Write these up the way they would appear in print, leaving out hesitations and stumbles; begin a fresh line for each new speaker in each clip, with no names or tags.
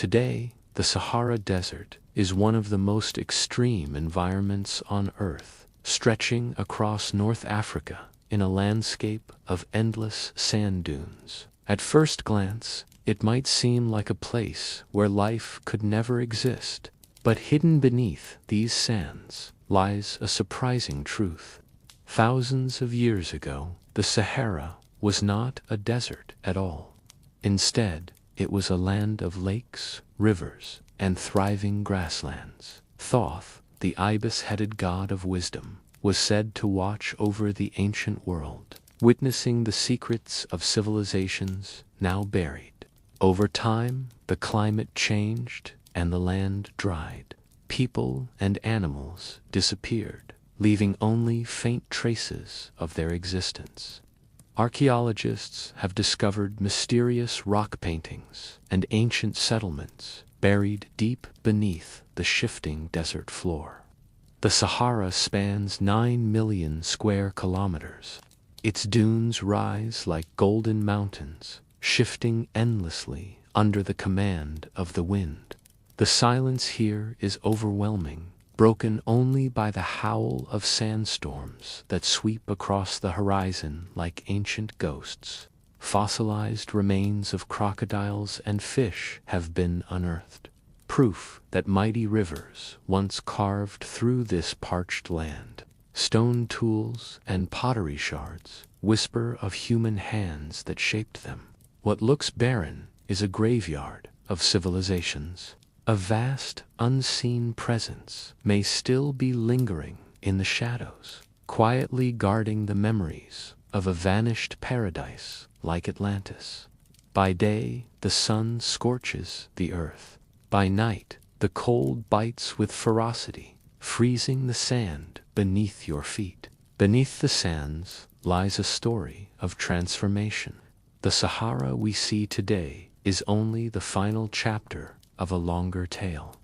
Today, the Sahara Desert is one of the most extreme environments on Earth, stretching across North Africa in a landscape of endless sand dunes. At first glance, it might seem like a place where life could never exist, but hidden beneath these sands lies a surprising truth. Thousands of years ago, the Sahara was not a desert at all. Instead, it was a land of lakes, rivers, and thriving grasslands. Thoth, the ibis-headed god of wisdom, was said to watch over the ancient world, witnessing the secrets of civilizations now buried. Over time, the climate changed and the land dried. People and animals disappeared, leaving only faint traces of their existence. Archaeologists have discovered mysterious rock paintings and ancient settlements buried deep beneath the shifting desert floor. The Sahara spans 9 million square kilometers. Its dunes rise like golden mountains, shifting endlessly under the command of the wind. The silence here is overwhelming, broken only by the howl of sandstorms that sweep across the horizon like ancient ghosts. Fossilized remains of crocodiles and fish have been unearthed, proof that mighty rivers once carved through this parched land. Stone tools and pottery shards whisper of human hands that shaped them. What looks barren is a graveyard of civilizations. A vast, unseen presence may still be lingering in the shadows, quietly guarding the memories of a vanished paradise like Atlantis. By day, the sun scorches the earth. By night, the cold bites with ferocity, freezing the sand beneath your feet. Beneath the sands lies a story of transformation. The Sahara we see today is only the final chapter of a longer tale.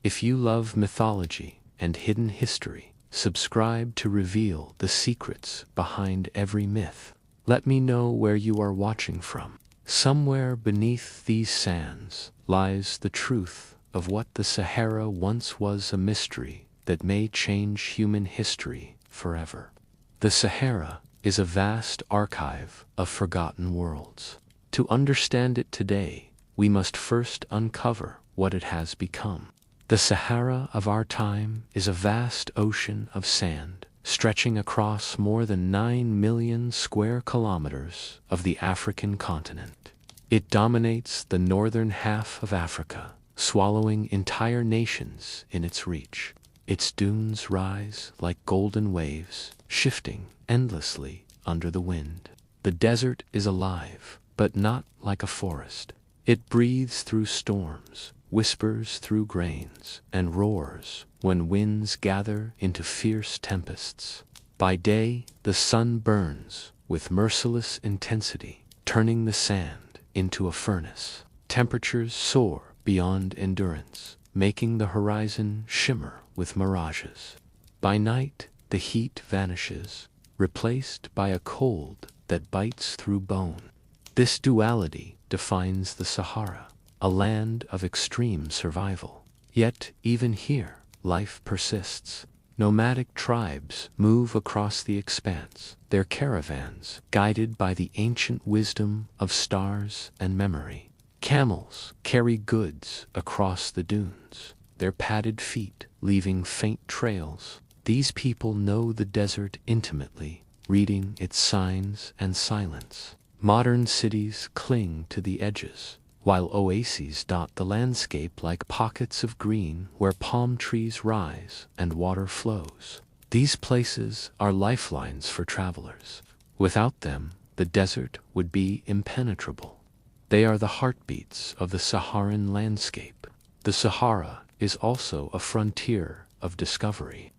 If you love mythology and hidden history, subscribe to reveal the secrets behind every myth. Let me know where you are watching from. Somewhere beneath these sands lies the truth of what the Sahara once was, a mystery that may change human history forever. The Sahara is a vast archive of forgotten worlds. To understand it today, we must first uncover what it has become. The Sahara of our time is a vast ocean of sand, stretching across more than 9 million square kilometers of the African continent. It dominates the northern half of Africa, swallowing entire nations in its reach. Its dunes rise like golden waves, shifting endlessly under the wind. The desert is alive, but not like a forest. It breathes through storms, whispers through grains, and roars when winds gather into fierce tempests. By day, the sun burns with merciless intensity, turning the sand into a furnace. Temperatures soar beyond endurance, making the horizon shimmer with mirages. By night, the heat vanishes, replaced by a cold that bites through bone. This duality defines the Sahara, a land of extreme survival. Yet, even here, life persists. Nomadic tribes move across the expanse, their caravans guided by the ancient wisdom of stars and memory. Camels carry goods across the dunes, their padded feet leaving faint trails. These people know the desert intimately, reading its signs and silence. Modern cities cling to the edges, while oases dot the landscape like pockets of green where palm trees rise and water flows. These places are lifelines for travelers. Without them, the desert would be impenetrable. They are the heartbeats of the Saharan landscape. The Sahara is also a frontier of discovery.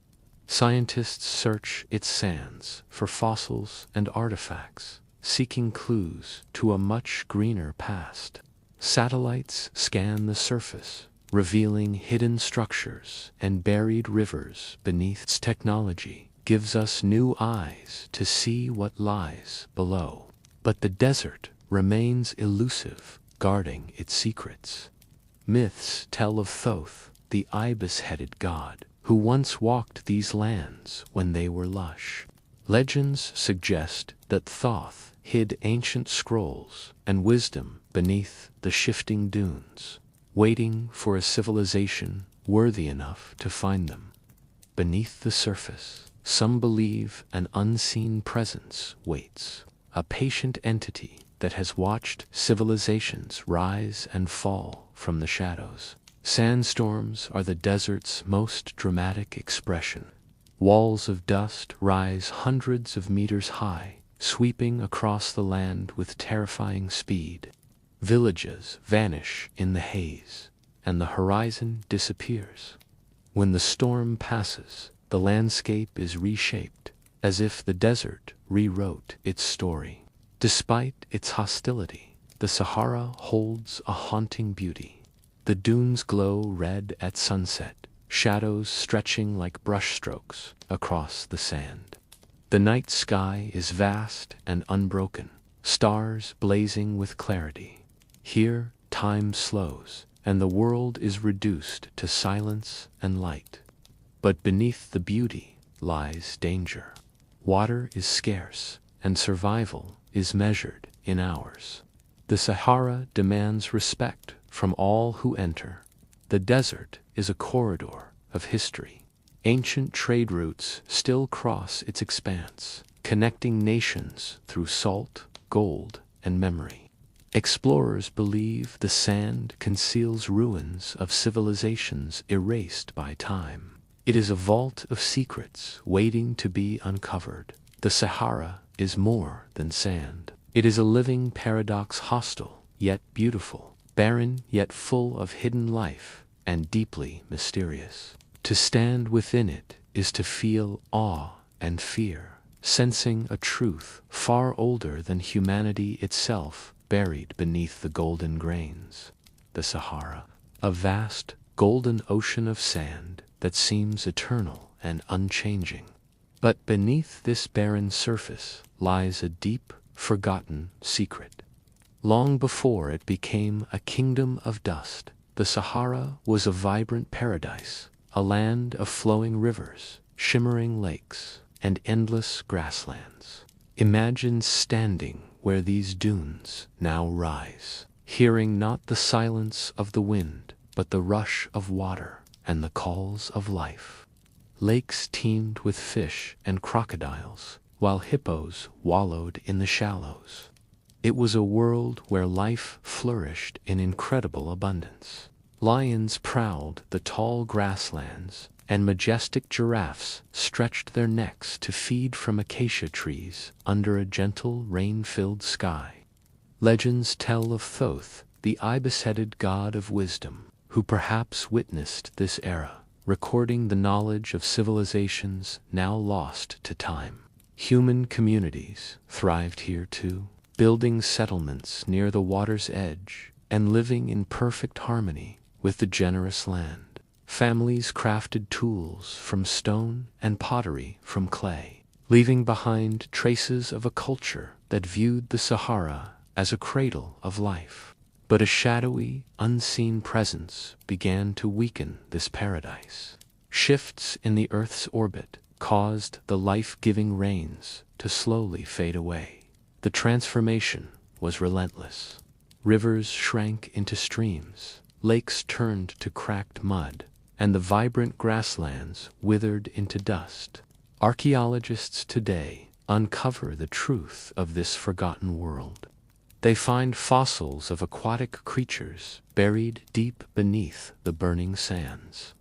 Scientists search its sands for fossils and artifacts, seeking clues to a much greener past. Satellites scan the surface, revealing hidden structures and buried rivers beneath. Its technology gives us new eyes to see what lies below. But the desert remains elusive, guarding its secrets. Myths tell of Thoth, the ibis-headed god, who once walked these lands when they were lush. Legends suggest that Thoth hid ancient scrolls and wisdom beneath the shifting dunes, waiting for a civilization worthy enough to find them. Beneath the surface, some believe an unseen presence waits, a patient entity that has watched civilizations rise and fall from the shadows. Sandstorms are the desert's most dramatic expression. Walls of dust rise hundreds of meters high, sweeping across the land with terrifying speed. Villages vanish in the haze, and the horizon disappears. When the storm passes, the landscape is reshaped, as if the desert rewrote its story. Despite its hostility, the Sahara holds a haunting beauty. The dunes glow red at sunset, shadows stretching like brushstrokes across the sand. The night sky is vast and unbroken, stars blazing with clarity. Here, time slows, and the world is reduced to silence and light. But beneath the beauty lies danger. Water is scarce, and survival is measured in hours. The Sahara demands respect from all who enter. The desert is a corridor of history. Ancient trade routes still cross its expanse, connecting nations through salt, gold, and memory. Explorers believe the sand conceals ruins of civilizations erased by time. It is a vault of secrets waiting to be uncovered. The Sahara is more than sand. It is a living paradox, hostile yet beautiful, barren yet full of hidden life, and deeply mysterious. To stand within it is to feel awe and fear, sensing a truth far older than humanity itself buried beneath the golden grains. The Sahara, a vast, golden ocean of sand that seems eternal and unchanging. But beneath this barren surface lies a deep, forgotten secret. Long before it became a kingdom of dust, the Sahara was a vibrant paradise, a land of flowing rivers, shimmering lakes, and endless grasslands. Imagine standing where these dunes now rise, hearing not the silence of the wind, but the rush of water and the calls of life. Lakes teemed with fish and crocodiles, while hippos wallowed in the shallows. It was a world where life flourished in incredible abundance. Lions prowled the tall grasslands, and majestic giraffes stretched their necks to feed from acacia trees under a gentle, rain-filled sky. Legends tell of Thoth, the ibis-headed god of wisdom, who perhaps witnessed this era, recording the knowledge of civilizations now lost to time. Human communities thrived here too, building settlements near the water's edge and living in perfect harmony with the generous land. Families crafted tools from stone and pottery from clay, leaving behind traces of a culture that viewed the Sahara as a cradle of life. But a shadowy, unseen presence began to weaken this paradise. Shifts in the Earth's orbit caused the life-giving rains to slowly fade away. The transformation was relentless. Rivers shrank into streams, lakes turned to cracked mud, and the vibrant grasslands withered into dust. Archaeologists today uncover the truth of this forgotten world. They find fossils of aquatic creatures buried deep beneath the burning sands.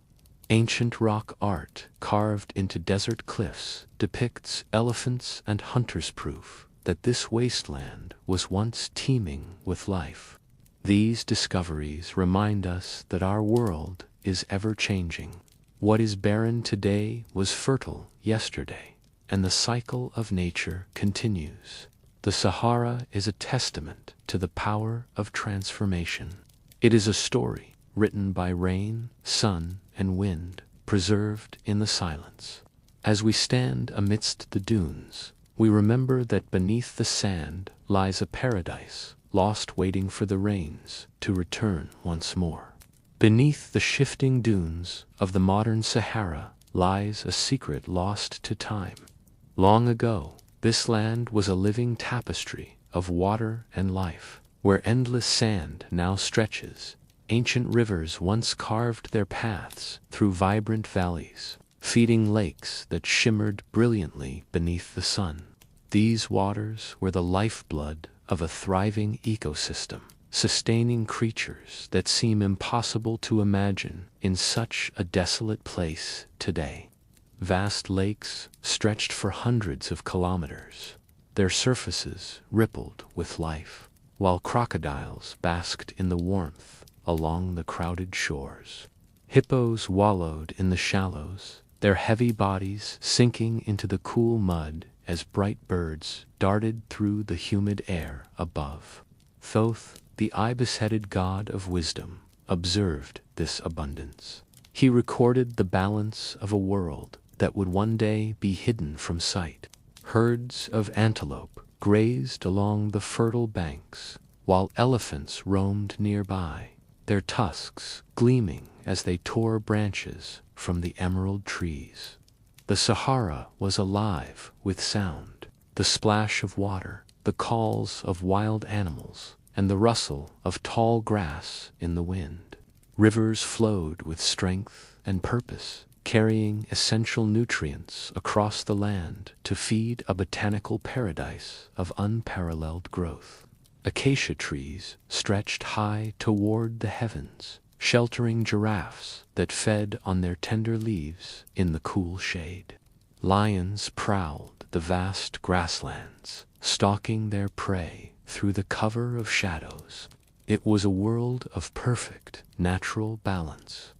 Ancient rock art carved into desert cliffs depicts elephants and hunters, proof that this wasteland was once teeming with life. These discoveries remind us that our world is ever-changing. What is barren today was fertile yesterday, and the cycle of nature continues. The Sahara is a testament to the power of transformation. It is a story written by rain, sun, and wind, preserved in the silence. As we stand amidst the dunes, we remember that beneath the sand lies a paradise, lost waiting for the rains to return once more. Beneath the shifting dunes of the modern Sahara lies a secret lost to time. Long ago, this land was a living tapestry of water and life, where endless sand now stretches. Ancient rivers once carved their paths through vibrant valleys, feeding lakes that shimmered brilliantly beneath the sun. These waters were the lifeblood of a thriving ecosystem, sustaining creatures that seem impossible to imagine in such a desolate place today. Vast lakes stretched for hundreds of kilometers, their surfaces rippled with life, while crocodiles basked in the warmth along the crowded shores. Hippos wallowed in the shallows, their heavy bodies sinking into the cool mud as bright birds darted through the humid air above. Thoth, the ibis-headed god of wisdom, observed this abundance. He recorded the balance of a world that would one day be hidden from sight. Herds of antelope grazed along the fertile banks, while elephants roamed nearby, their tusks gleaming as they tore branches from the emerald trees. The Sahara was alive with sound, the splash of water, the calls of wild animals, and the rustle of tall grass in the wind. Rivers flowed with strength and purpose, carrying essential nutrients across the land to feed a botanical paradise of unparalleled growth. Acacia trees stretched high toward the heavens, sheltering giraffes that fed on their tender leaves in the cool shade. Lions prowled the vast grasslands, stalking their prey through the cover of shadows. It was a world of perfect natural balance.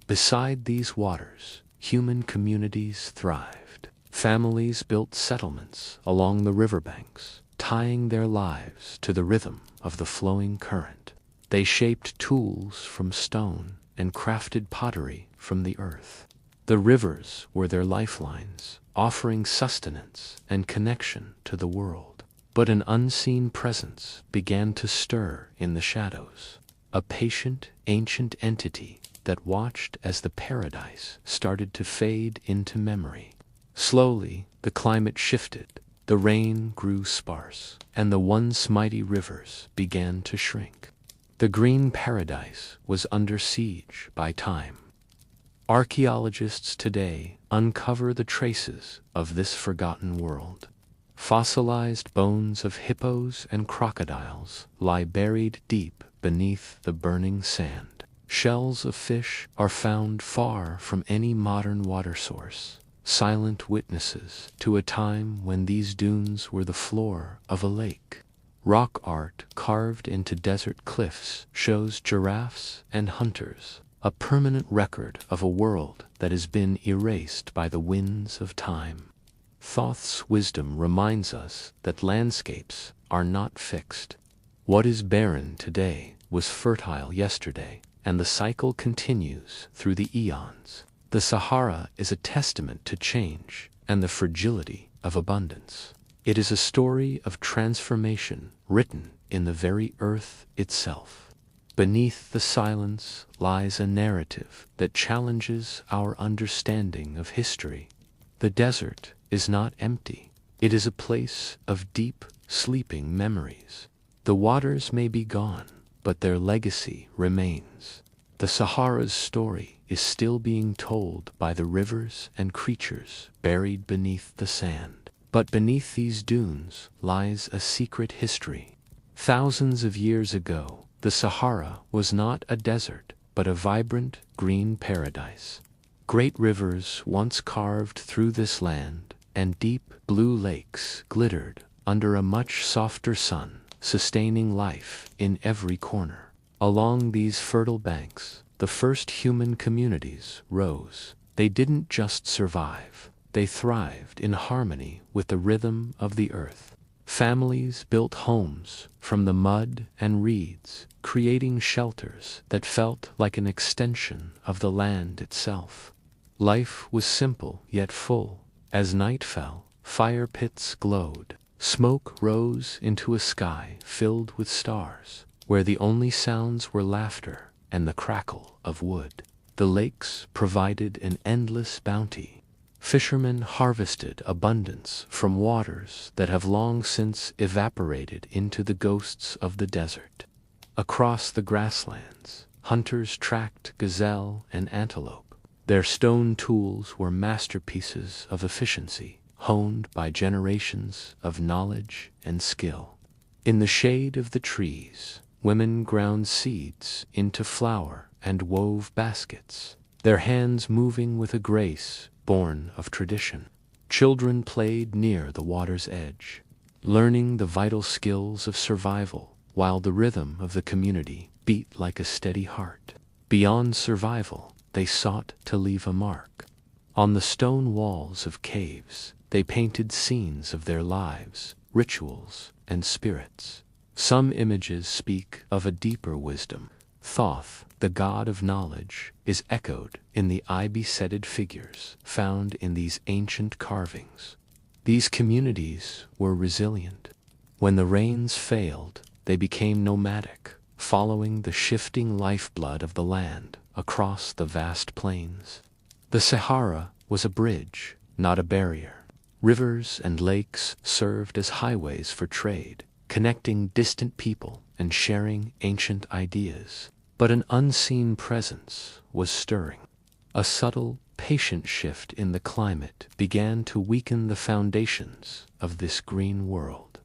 Beside these waters, human communities thrived. Families built settlements along the riverbanks, tying their lives to the rhythm of the flowing current. They shaped tools from stone and crafted pottery from the earth. The rivers were their lifelines, offering sustenance and connection to the world. But an unseen presence began to stir in the shadows, a patient, ancient entity that watched as the paradise started to fade into memory. Slowly, the climate shifted, the rain grew sparse, and the once mighty rivers began to shrink. The green paradise was under siege by time. Archaeologists today uncover the traces of this forgotten world. Fossilized bones of hippos and crocodiles lie buried deep beneath the burning sand. Shells of fish are found far from any modern water source, silent witnesses to a time when these dunes were the floor of a lake. Rock art carved into desert cliffs shows giraffes and hunters, a permanent record of a world that has been erased by the winds of time. Thoth's wisdom reminds us that landscapes are not fixed. What is barren today was fertile yesterday, and the cycle continues through the eons. The Sahara is a testament to change and the fragility of abundance. It is a story of transformation written in the very earth itself. Beneath the silence lies a narrative that challenges our understanding of history. The desert is not empty. It is a place of deep, sleeping memories. The waters may be gone, but their legacy remains. The Sahara's story is still being told by the rivers and creatures buried beneath the sand. But beneath these dunes lies a secret history. Thousands of years ago, the Sahara was not a desert, but a vibrant, green paradise. Great rivers once carved through this land, and deep blue lakes glittered under a much softer sun, sustaining life in every corner. Along these fertile banks, the first human communities rose. They didn't just survive, they thrived in harmony with the rhythm of the earth. Families built homes from the mud and reeds, creating shelters that felt like an extension of the land itself. Life was simple yet full. As night fell, fire pits glowed. Smoke rose into a sky filled with stars, where the only sounds were laughter, and the crackle of wood. The lakes provided an endless bounty. Fishermen harvested abundance from waters that have long since evaporated into the ghosts of the desert. Across the grasslands, hunters tracked gazelle and antelope. Their stone tools were masterpieces of efficiency, honed by generations of knowledge and skill. In the shade of the trees, women ground seeds into flour and wove baskets, their hands moving with a grace born of tradition. Children played near the water's edge, learning the vital skills of survival, while the rhythm of the community beat like a steady heart. Beyond survival, they sought to leave a mark. On the stone walls of caves, they painted scenes of their lives, rituals, and spirits. Some images speak of a deeper wisdom. Thoth, the god of knowledge, is echoed in the eye-besetted figures found in these ancient carvings. These communities were resilient. When the rains failed, they became nomadic, following the shifting lifeblood of the land across the vast plains. The Sahara was a bridge, not a barrier. Rivers and lakes served as highways for trade, connecting distant people and sharing ancient ideas. But an unseen presence was stirring. A subtle, patient shift in the climate began to weaken the foundations of this green world.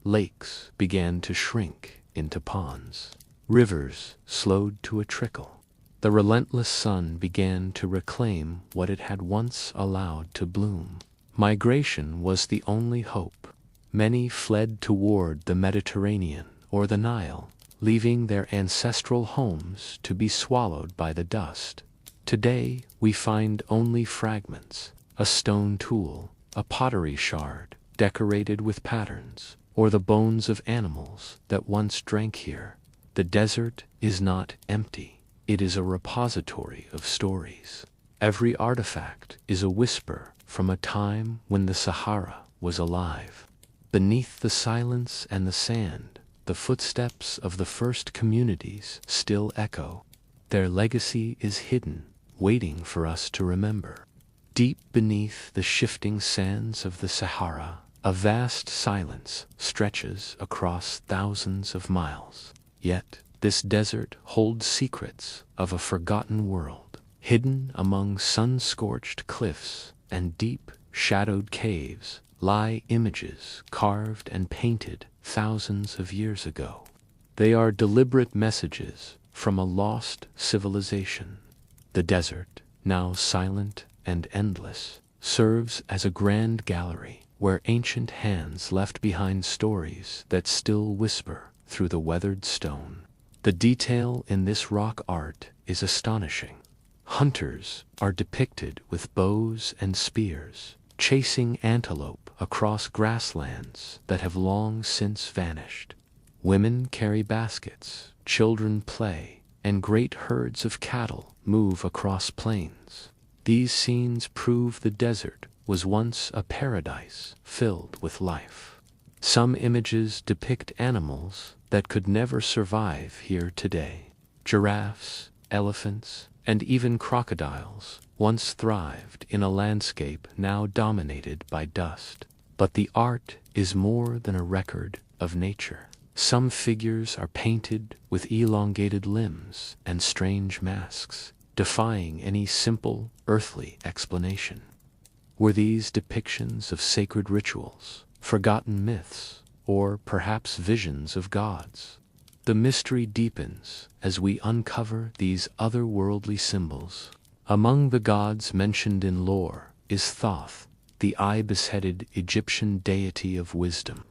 Lakes began to shrink into ponds. Rivers slowed to a trickle. The relentless sun began to reclaim what it had once allowed to bloom. Migration was the only hope. Many fled toward the Mediterranean or the Nile, leaving their ancestral homes to be swallowed by the dust. Today we find only fragments, a stone tool, a pottery shard decorated with patterns, or the bones of animals that once drank here. The desert is not empty. It is a repository of stories. Every artifact is a whisper from a time when the Sahara was alive. Beneath the silence and the sand, the footsteps of the first communities still echo. Their legacy is hidden, waiting for us to remember. Deep beneath the shifting sands of the Sahara, a vast silence stretches across thousands of miles. Yet, this desert holds secrets of a forgotten world. Hidden among sun-scorched cliffs and deep, shadowed caves lie images carved and painted thousands of years ago. They are deliberate messages from a lost civilization. The desert, now silent and endless, serves as a grand gallery where ancient hands left behind stories that still whisper through the weathered stone. The detail in this rock art is astonishing. Hunters are depicted with bows and spears, chasing antelope across grasslands that have long since vanished. Women carry baskets, children play, and great herds of cattle move across plains. These scenes prove the desert was once a paradise filled with life. Some images depict animals that could never survive here today. Giraffes, elephants, and even crocodiles once thrived in a landscape now dominated by dust. But the art is more than a record of nature. Some figures are painted with elongated limbs and strange masks, defying any simple, earthly explanation. Were these depictions of sacred rituals, forgotten myths, or perhaps visions of gods? The mystery deepens as we uncover these otherworldly symbols. Among the gods mentioned in lore is Thoth, the eye-besetted Egyptian deity of wisdom.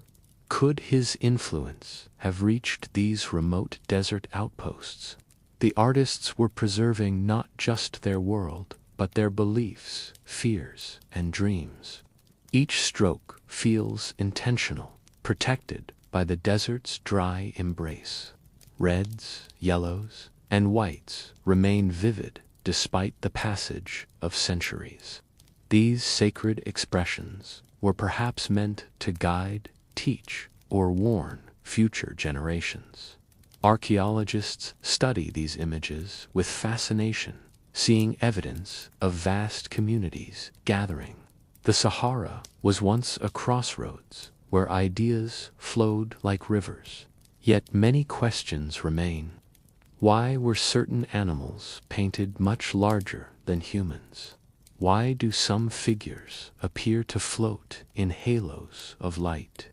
Could his influence have reached these remote desert outposts? The artists were preserving not just their world, but their beliefs, fears, and dreams. Each stroke feels intentional, protected by the desert's dry embrace. Reds, yellows, and whites remain vivid despite the passage of centuries. These sacred expressions were perhaps meant to guide, teach, or warn future generations. Archaeologists study these images with fascination, seeing evidence of vast communities gathering. The Sahara was once a crossroads where ideas flowed like rivers. Yet many questions remain. Why were certain animals painted much larger than humans? Why do some figures appear to float in halos of light?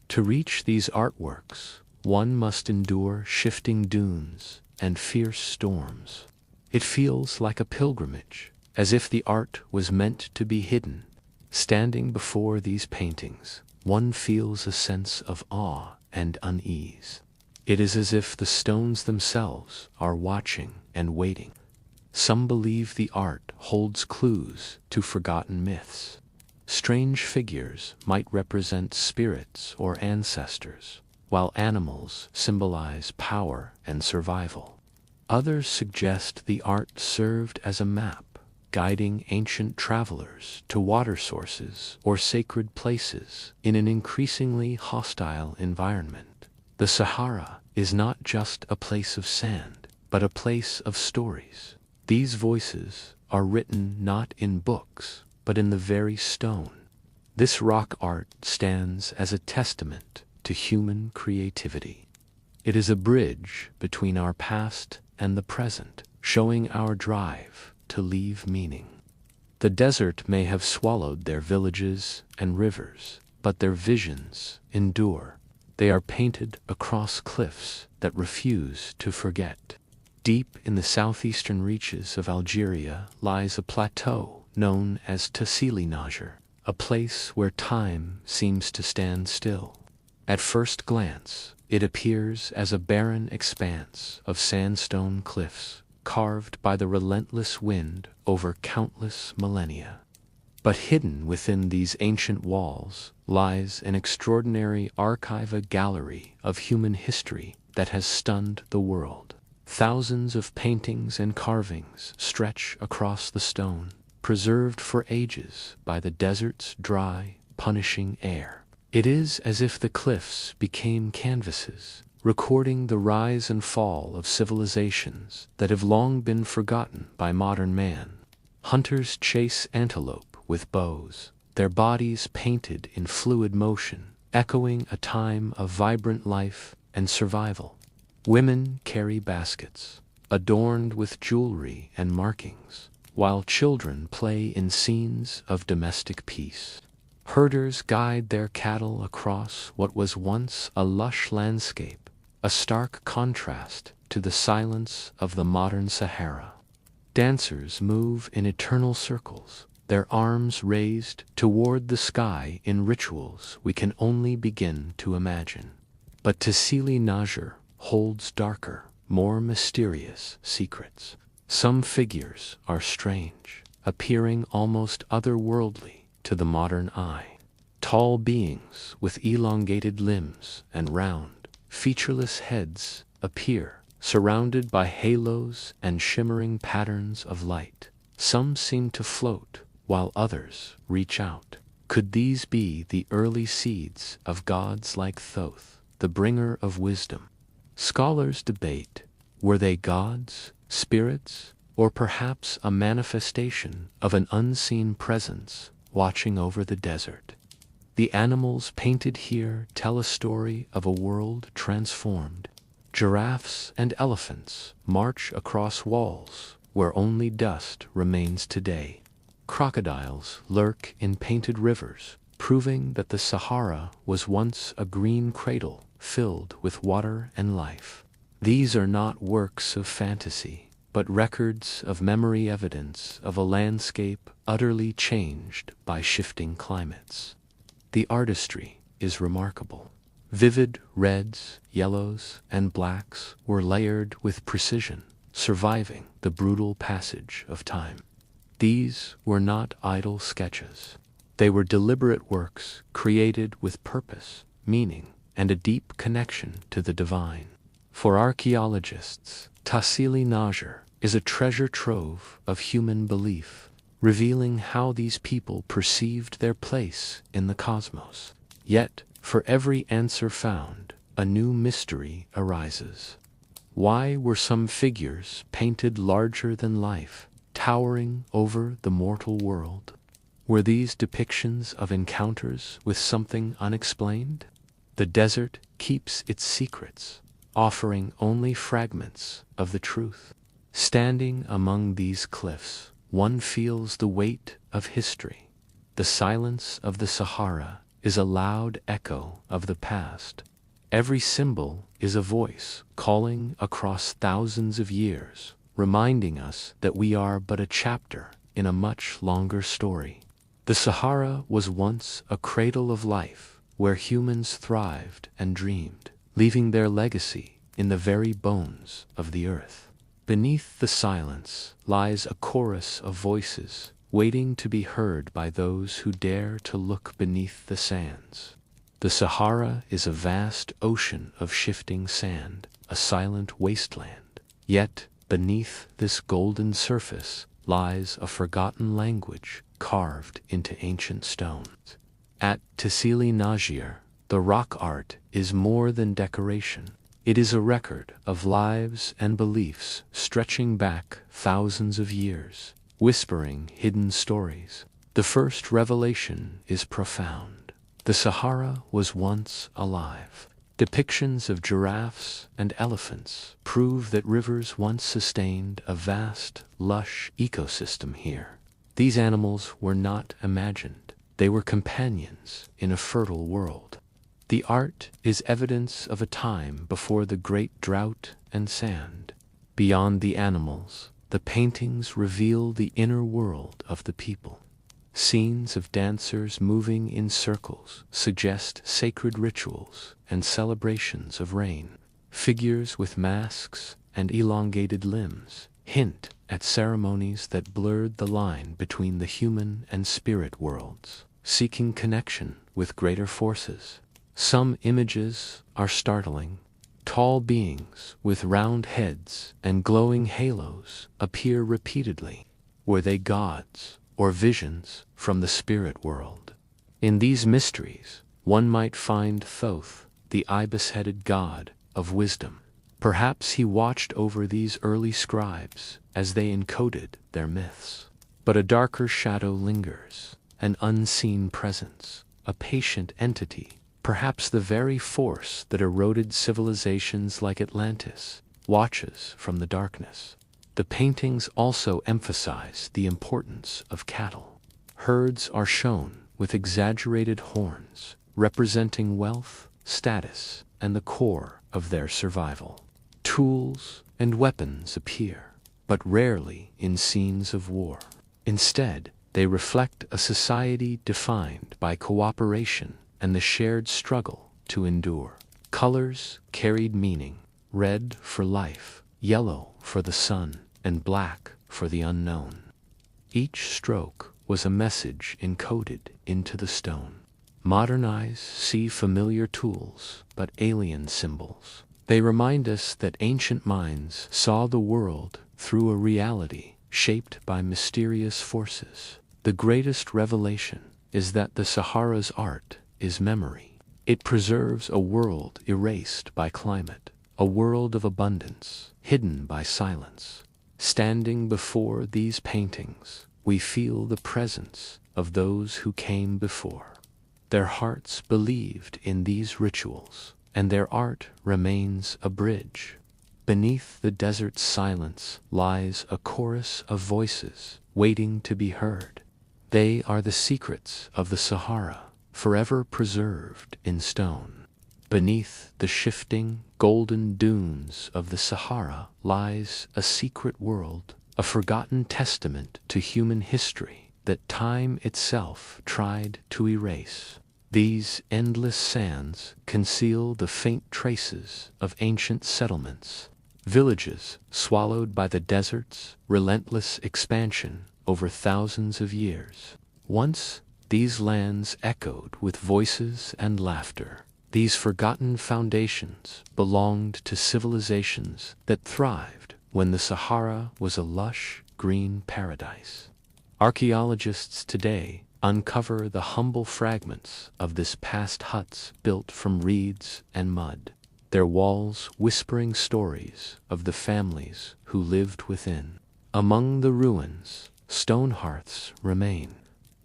To reach these artworks, one must endure shifting dunes and fierce storms. It feels like a pilgrimage, as if the art was meant to be hidden. Standing before these paintings, one feels a sense of awe and unease. It is as if the stones themselves are watching and waiting. Some believe the art holds clues to forgotten myths. Strange figures might represent spirits or ancestors, while animals symbolize power and survival. Others suggest the art served as a map, guiding ancient travelers to water sources or sacred places in an increasingly hostile environment. The Sahara is not just a place of sand, but a place of stories. These voices are written not in books, but in the very stone. This rock art stands as a testament to human creativity. It is a bridge between our past and the present, showing our drive to leave meaning. The desert may have swallowed their villages and rivers, but their visions endure. They are painted across cliffs that refuse to forget. Deep in the southeastern reaches of Algeria lies a plateau known as Tassili Najer, a place where time seems to stand still. At first glance, it appears as a barren expanse of sandstone cliffs, carved by the relentless wind over countless millennia. But hidden within these ancient walls lies an extraordinary archive gallery of human history that has stunned the world. Thousands of paintings and carvings stretch across the stone, preserved for ages by the desert's dry, punishing air. It is as if the cliffs became canvases, recording the rise and fall of civilizations that have long been forgotten by modern man. Hunters chase antelope with bows, their bodies painted in fluid motion, echoing a time of vibrant life and survival. Women carry baskets, adorned with jewelry and markings, while children play in scenes of domestic peace. Herders guide their cattle across what was once a lush landscape, a stark contrast to the silence of the modern Sahara. Dancers move in eternal circles, their arms raised toward the sky in rituals we can only begin to imagine. But Tassili Najer holds darker, more mysterious secrets. Some figures are strange, appearing almost otherworldly to the modern eye. Tall beings with elongated limbs and round, featureless heads appear, surrounded by halos and shimmering patterns of light. Some seem to float, while others reach out. Could these be the early seeds of gods like Thoth, the bringer of wisdom? Scholars debate, were they gods, spirits, or perhaps a manifestation of an unseen presence watching over the desert? The animals painted here tell a story of a world transformed. Giraffes and elephants march across walls where only dust remains today. Crocodiles lurk in painted rivers, proving that the Sahara was once a green cradle filled with water and life. These are not works of fantasy, but records of memory, evidence of a landscape utterly changed by shifting climates. The artistry is remarkable. Vivid reds, yellows, and blacks were layered with precision, surviving the brutal passage of time. These were not idle sketches. They were deliberate works created with purpose, meaning, and a deep connection to the divine. For archaeologists, Tassili Najer is a treasure trove of human belief, revealing how these people perceived their place in the cosmos. Yet, for every answer found, a new mystery arises. Why were some figures painted larger than life, towering over the mortal world? Were these depictions of encounters with something unexplained? The desert keeps its secrets, offering only fragments of the truth. Standing among these cliffs, one feels the weight of history. The silence of the Sahara is a loud echo of the past. Every symbol is a voice calling across thousands of years, reminding us that we are but a chapter in a much longer story. The Sahara was once a cradle of life, where humans thrived and dreamed, leaving their legacy in the very bones of the earth. Beneath the silence lies a chorus of voices, waiting to be heard by those who dare to look beneath the sands. The Sahara is a vast ocean of shifting sand, a silent wasteland. Yet, beneath this golden surface lies a forgotten language carved into ancient stones. At Tassili Najir, the rock art is more than decoration. It is a record of lives and beliefs stretching back thousands of years, whispering hidden stories. The first revelation is profound. The Sahara was once alive. Depictions of giraffes and elephants prove that rivers once sustained a vast, lush ecosystem here. These animals were not imagined. They were companions in a fertile world. The art is evidence of a time before the great drought and sand. Beyond the animals, the paintings reveal the inner world of the people. Scenes of dancers moving in circles suggest sacred rituals and celebrations of rain. Figures with masks and elongated limbs hint at ceremonies that blurred the line between the human and spirit worlds, seeking connection with greater forces. Some images are startling. Tall beings with round heads and glowing halos appear repeatedly. Were they gods or visions from the spirit world? In these mysteries, one might find Thoth, the ibis-headed god of wisdom. Perhaps he watched over these early scribes as they encoded their myths. But a darker shadow lingers, an unseen presence, a patient entity. Perhaps the very force that eroded civilizations like Atlantis watches from the darkness. The paintings also emphasize the importance of cattle. Herds are shown with exaggerated horns, representing wealth, status, and the core of their survival. Tools and weapons appear, but rarely in scenes of war. Instead, they reflect a society defined by cooperation and the shared struggle to endure. Colors carried meaning: red for life, yellow for the sun, and black for the unknown. Each stroke was a message encoded into the stone. Modern eyes see familiar tools, but alien symbols. They remind us that ancient minds saw the world through a reality shaped by mysterious forces. The greatest revelation is that the Sahara's art is memory. It preserves a world erased by climate, a world of abundance, hidden by silence. Standing before these paintings, we feel the presence of those who came before. Their hearts believed in these rituals, and their art remains a bridge. Beneath the desert's silence lies a chorus of voices waiting to be heard. They are the secrets of the Sahara, forever preserved in stone. Beneath the shifting, golden dunes of the Sahara lies a secret world, a forgotten testament to human history that time itself tried to erase. These endless sands conceal the faint traces of ancient settlements, villages swallowed by the desert's relentless expansion over thousands of years. Once, these lands echoed with voices and laughter. These forgotten foundations belonged to civilizations that thrived when the Sahara was a lush, green paradise. Archaeologists today uncover the humble fragments of this past huts built from reeds and mud. their walls whispering stories of the families who lived within. Among the ruins, stone hearths remain.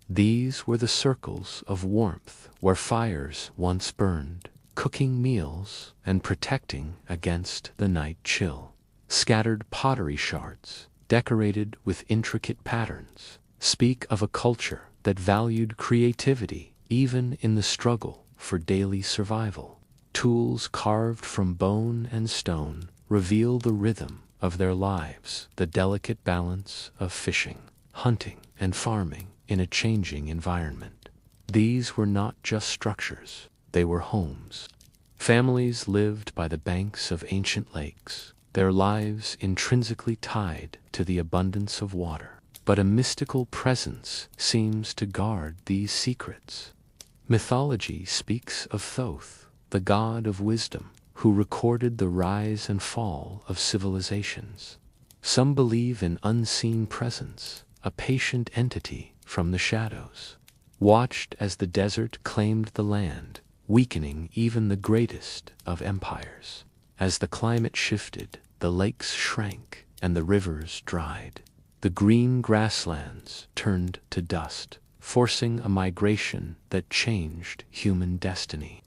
These were the circles of warmth where fires once burned, cooking meals and protecting against the night chill. Scattered pottery shards, decorated with intricate patterns, speak of a culture that valued creativity even in the struggle for daily survival. Tools carved from bone and stone reveal the rhythm of their lives, the delicate balance of fishing, hunting, and farming in a changing environment. These were not just structures, they were homes. Families lived by the banks of ancient lakes, their lives intrinsically tied to the abundance of water. But a mystical presence seems to guard these secrets. Mythology speaks of Thoth, the god of wisdom, who recorded the rise and fall of civilizations. Some believe in unseen presence, a patient entity from the shadows, watched as the desert claimed the land, weakening even the greatest of empires. As the climate shifted, the lakes shrank and the rivers dried. The green grasslands turned to dust, forcing a migration that changed human destiny.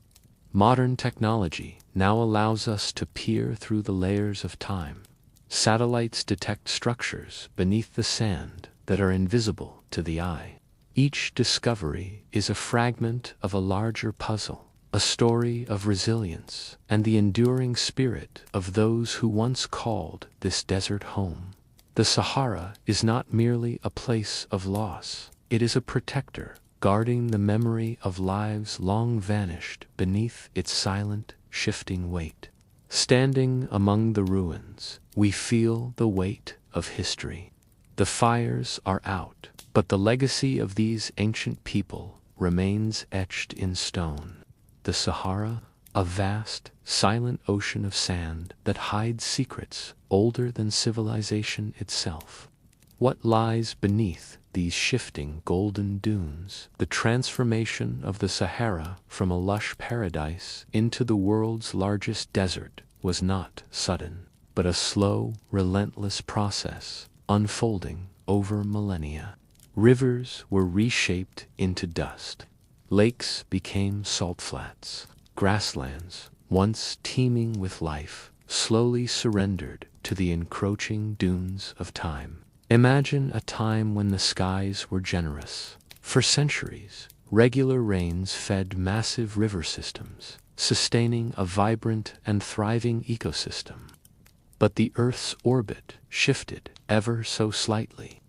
Modern technology now allows us to peer through the layers of time. Satellites detect structures beneath the sand that are invisible to the eye. Each discovery is a fragment of a larger puzzle, a story of resilience and the enduring spirit of those who once called this desert home. The Sahara is not merely a place of loss, it is a protector, guarding the memory of lives long vanished beneath its silent, shifting weight. Standing among the ruins, we feel the weight of history. The fires are out, but the legacy of these ancient people remains etched in stone. The Sahara, a vast, silent ocean of sand that hides secrets older than civilization itself. What lies beneath these shifting golden dunes? The transformation of the Sahara from a lush paradise into the world's largest desert was not sudden, but a slow, relentless process unfolding over millennia. Rivers were reshaped into dust. Lakes became salt flats. Grasslands, once teeming with life, slowly surrendered to the encroaching dunes of time. Imagine a time when the skies were generous. For centuries, regular rains fed massive river systems, sustaining a vibrant and thriving ecosystem. But the Earth's orbit shifted ever so slightly.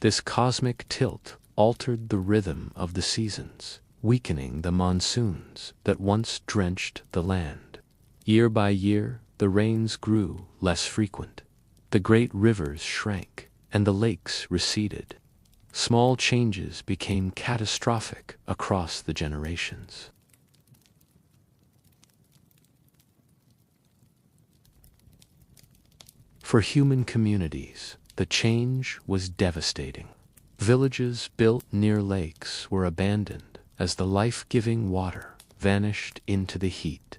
This cosmic tilt altered the rhythm of the seasons, weakening the monsoons that once drenched the land. Year by year, the rains grew less frequent. The great rivers shrank, and the lakes receded. Small changes became catastrophic across the generations. For human communities, the change was devastating. Villages built near lakes were abandoned as the life-giving water vanished into the heat.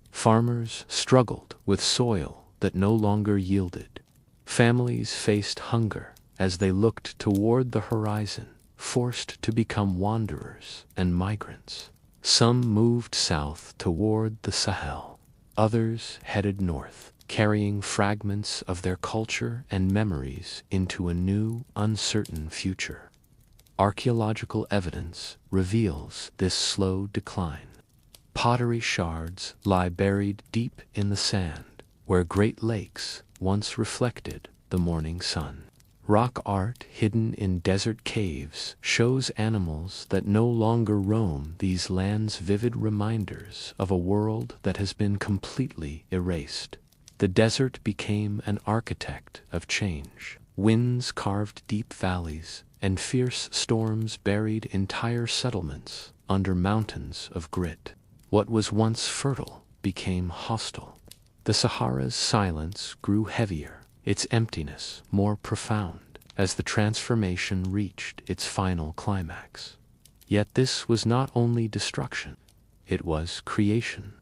Farmers struggled with soil that no longer yielded. Families faced hunger as they looked toward the horizon, forced to become wanderers and migrants. Some moved south toward the Sahel. Others headed north, carrying fragments of their culture and memories into a new, uncertain future. Archaeological evidence reveals this slow decline. Pottery shards lie buried deep in the sand, where great lakes once reflected the morning sun. Rock art hidden in desert caves shows animals that no longer roam these lands, vivid reminders of a world that has been completely erased. The desert became an architect of change. Winds carved deep valleys, and fierce storms buried entire settlements under mountains of grit. What was once fertile became hostile. The Sahara's silence grew heavier, its emptiness more profound, as the transformation reached its final climax. Yet this was not only destruction, it was creation.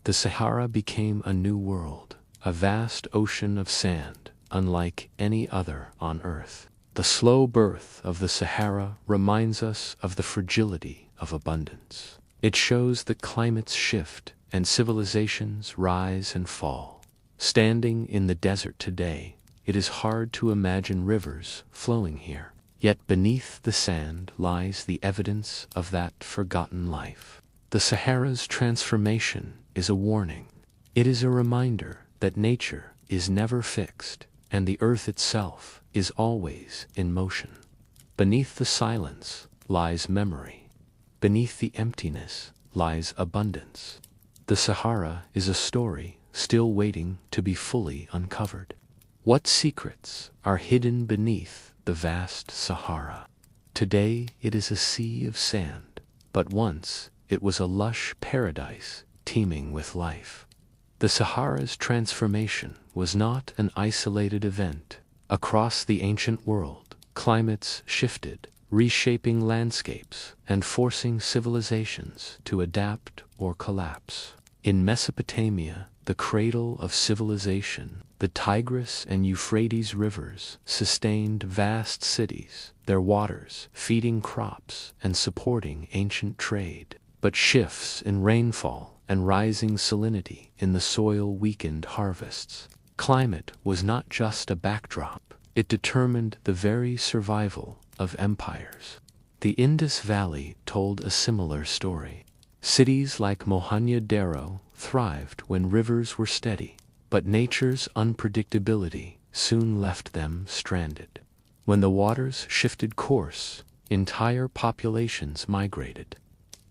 The Sahara became a new world, a vast ocean of sand, unlike any other on Earth. The slow birth of the Sahara reminds us of the fragility of abundance. It shows that climates shift and civilizations rise and fall. Standing in the desert today, it is hard to imagine rivers flowing here. Yet beneath the sand lies the evidence of that forgotten life. The Sahara's transformation is a warning. It is a reminder that nature is never fixed, and the earth itself is always in motion. Beneath the silence lies memory. Beneath the emptiness lies abundance. The Sahara is a story still waiting to be fully uncovered. What secrets are hidden beneath the vast Sahara? Today it is a sea of sand, but once it was a lush paradise teeming with life. The Sahara's transformation was not an isolated event. Across the ancient world, climates shifted, reshaping landscapes and forcing civilizations to adapt or collapse. In Mesopotamia, the cradle of civilization, the Tigris and Euphrates rivers sustained vast cities, their waters feeding crops and supporting ancient trade. But shifts in rainfall and rising salinity in the soil weakened harvests. Climate was not just a backdrop, it determined the very survival of empires. The Indus Valley told a similar story. Cities like Mohenjo-daro thrived when rivers were steady, but nature's unpredictability soon left them stranded. When the waters shifted course, entire populations migrated.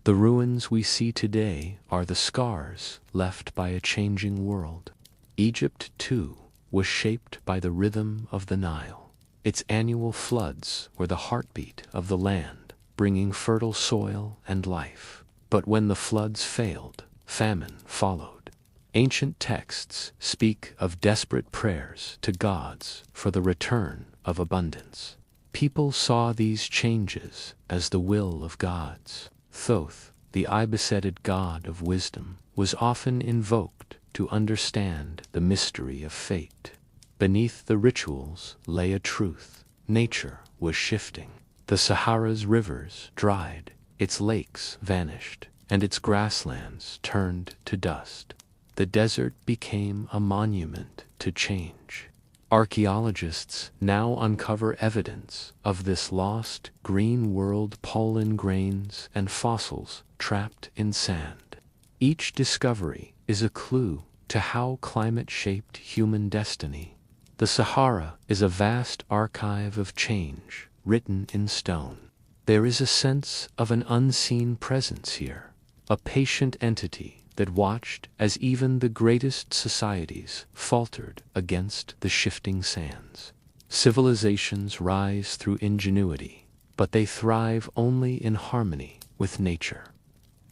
The ruins we see today are the scars left by a changing world. Egypt, too, was shaped by the rhythm of the Nile. Its annual floods were the heartbeat of the land, bringing fertile soil and life. But when the floods failed, famine followed. Ancient texts speak of desperate prayers to gods for the return of abundance. People saw these changes as the will of gods. Thoth, the ibis-headed god of wisdom, was often invoked to understand the mystery of fate. Beneath the rituals lay a truth. Nature was shifting. The Sahara's rivers dried, its lakes vanished, and its grasslands turned to dust. The desert became a monument to change. Archaeologists now uncover evidence of this lost green world, pollen grains and fossils trapped in sand. Each discovery is a clue to how climate shaped human destiny. The Sahara is a vast archive of change, written in stone. There is a sense of an unseen presence here, a patient entity that watched as even the greatest societies faltered against the shifting sands. Civilizations rise through ingenuity, but they thrive only in harmony with nature.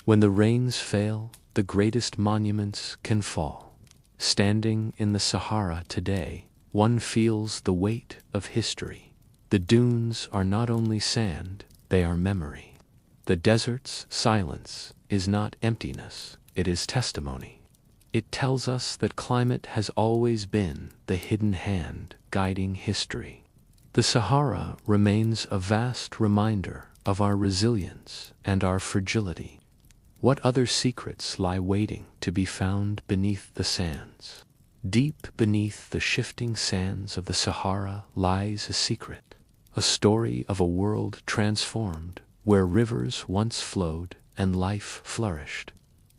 When the rains fail, the greatest monuments can fall. Standing in the Sahara today, one feels the weight of history. The dunes are not only sand, they are memory. The desert's silence is not emptiness, it is testimony. It tells us that climate has always been the hidden hand guiding history. The Sahara remains a vast reminder of our resilience and our fragility. What other secrets lie waiting to be found beneath the sands? Deep beneath the shifting sands of the Sahara lies a secret, a story of a world transformed, where rivers once flowed and life flourished.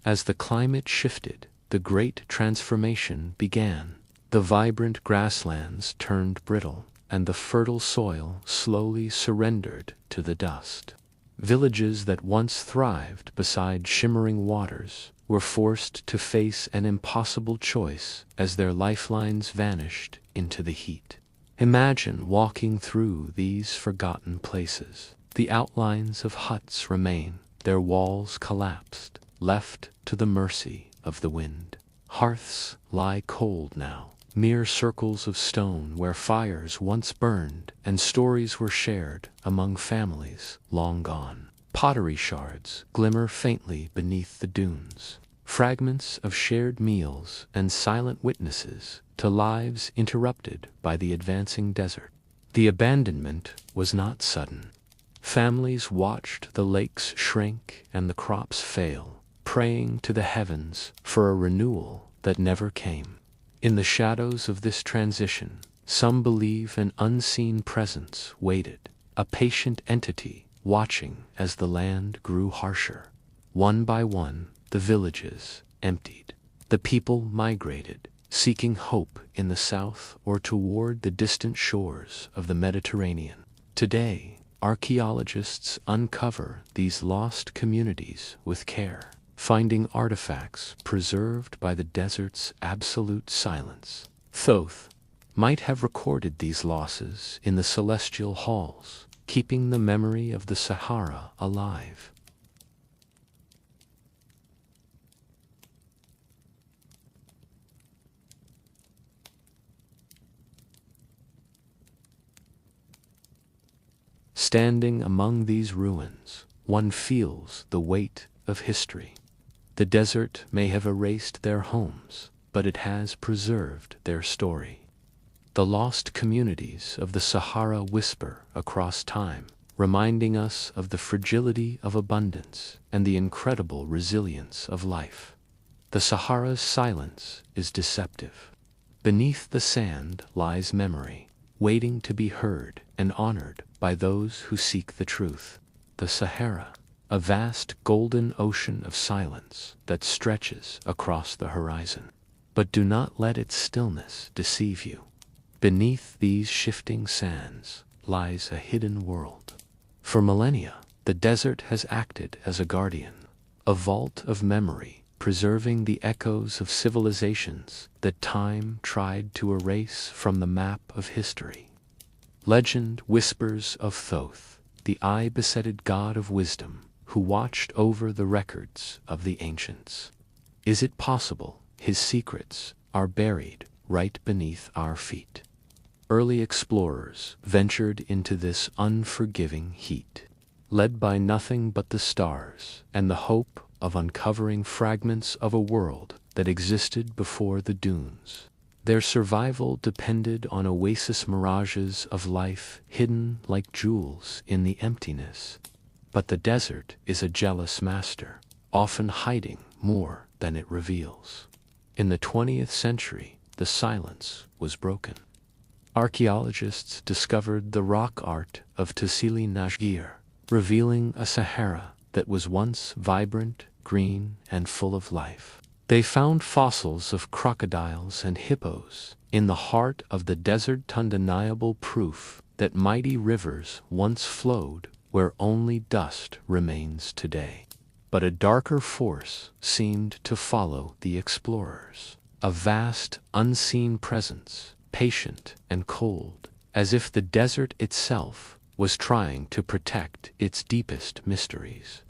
As the climate shifted, the great transformation began. The vibrant grasslands turned brittle, and the fertile soil slowly surrendered to the dust. Villages that once thrived beside shimmering waters were forced to face an impossible choice as their lifelines vanished into the heat. Imagine walking through these forgotten places. The outlines of huts remain, their walls collapsed, left to the mercy of the wind. Hearths lie cold now, mere circles of stone where fires once burned and stories were shared among families long gone. Pottery shards glimmer faintly beneath the dunes. fragments of shared meals and silent witnesses to lives interrupted by the advancing desert. The abandonment was not sudden. Families watched the lakes shrink and the crops fail, praying to the heavens for a renewal that never came. In the shadows of this transition, some believe an unseen presence waited, a patient entity watching as the land grew harsher. One by one, the villages emptied. The people migrated, seeking hope in the south or toward the distant shores of the Mediterranean. Today, archaeologists uncover these lost communities with care, finding artifacts preserved by the desert's absolute silence. Thoth might have recorded these losses in the celestial halls, keeping the memory of the Sahara alive. Standing among these ruins, one feels the weight of history. The desert may have erased their homes, but it has preserved their story. The lost communities of the Sahara whisper across time, reminding us of the fragility of abundance and the incredible resilience of life. The Sahara's silence is deceptive. Beneath the sand lies memory, waiting to be heard and honored by those who seek the truth. The Sahara, a vast golden ocean of silence that stretches across the horizon. But do not let its stillness deceive you. Beneath these shifting sands lies a hidden world. For millennia, the desert has acted as a guardian, a vault of memory, preserving the echoes of civilizations that time tried to erase from the map of history. Legend whispers of Thoth, the eye-besetted god of wisdom, who watched over the records of the ancients. Is it possible his secrets are buried right beneath our feet? Early explorers ventured into this unforgiving heat, led by nothing but the stars and the hope of uncovering fragments of a world that existed before the dunes. Their survival depended on oasis mirages of life hidden like jewels in the emptiness. But the desert is a jealous master, often hiding more than it reveals. In the 20th century, the silence was broken. Archaeologists discovered the rock art of Tassili Najgir, revealing a Sahara that was once vibrant, green, and full of life. They found fossils of crocodiles and hippos in the heart of the desert, undeniable proof that mighty rivers once flowed where only dust remains today. But a darker force seemed to follow the explorers, a vast, unseen presence, patient and cold, as if the desert itself was trying to protect its deepest mysteries.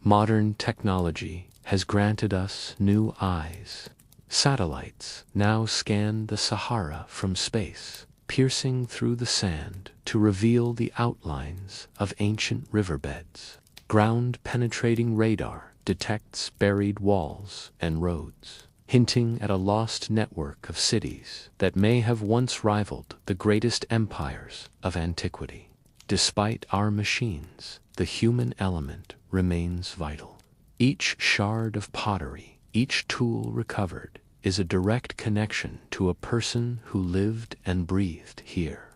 Modern technology has granted us new eyes. Satellites now scan the Sahara from space, piercing through the sand to reveal the outlines of ancient riverbeds. Ground-penetrating radar detects buried walls and roads, hinting at a lost network of cities that may have once rivaled the greatest empires of antiquity. Despite our machines, the human element remains vital. Each shard of pottery, each tool recovered, is a direct connection to a person who lived and breathed here.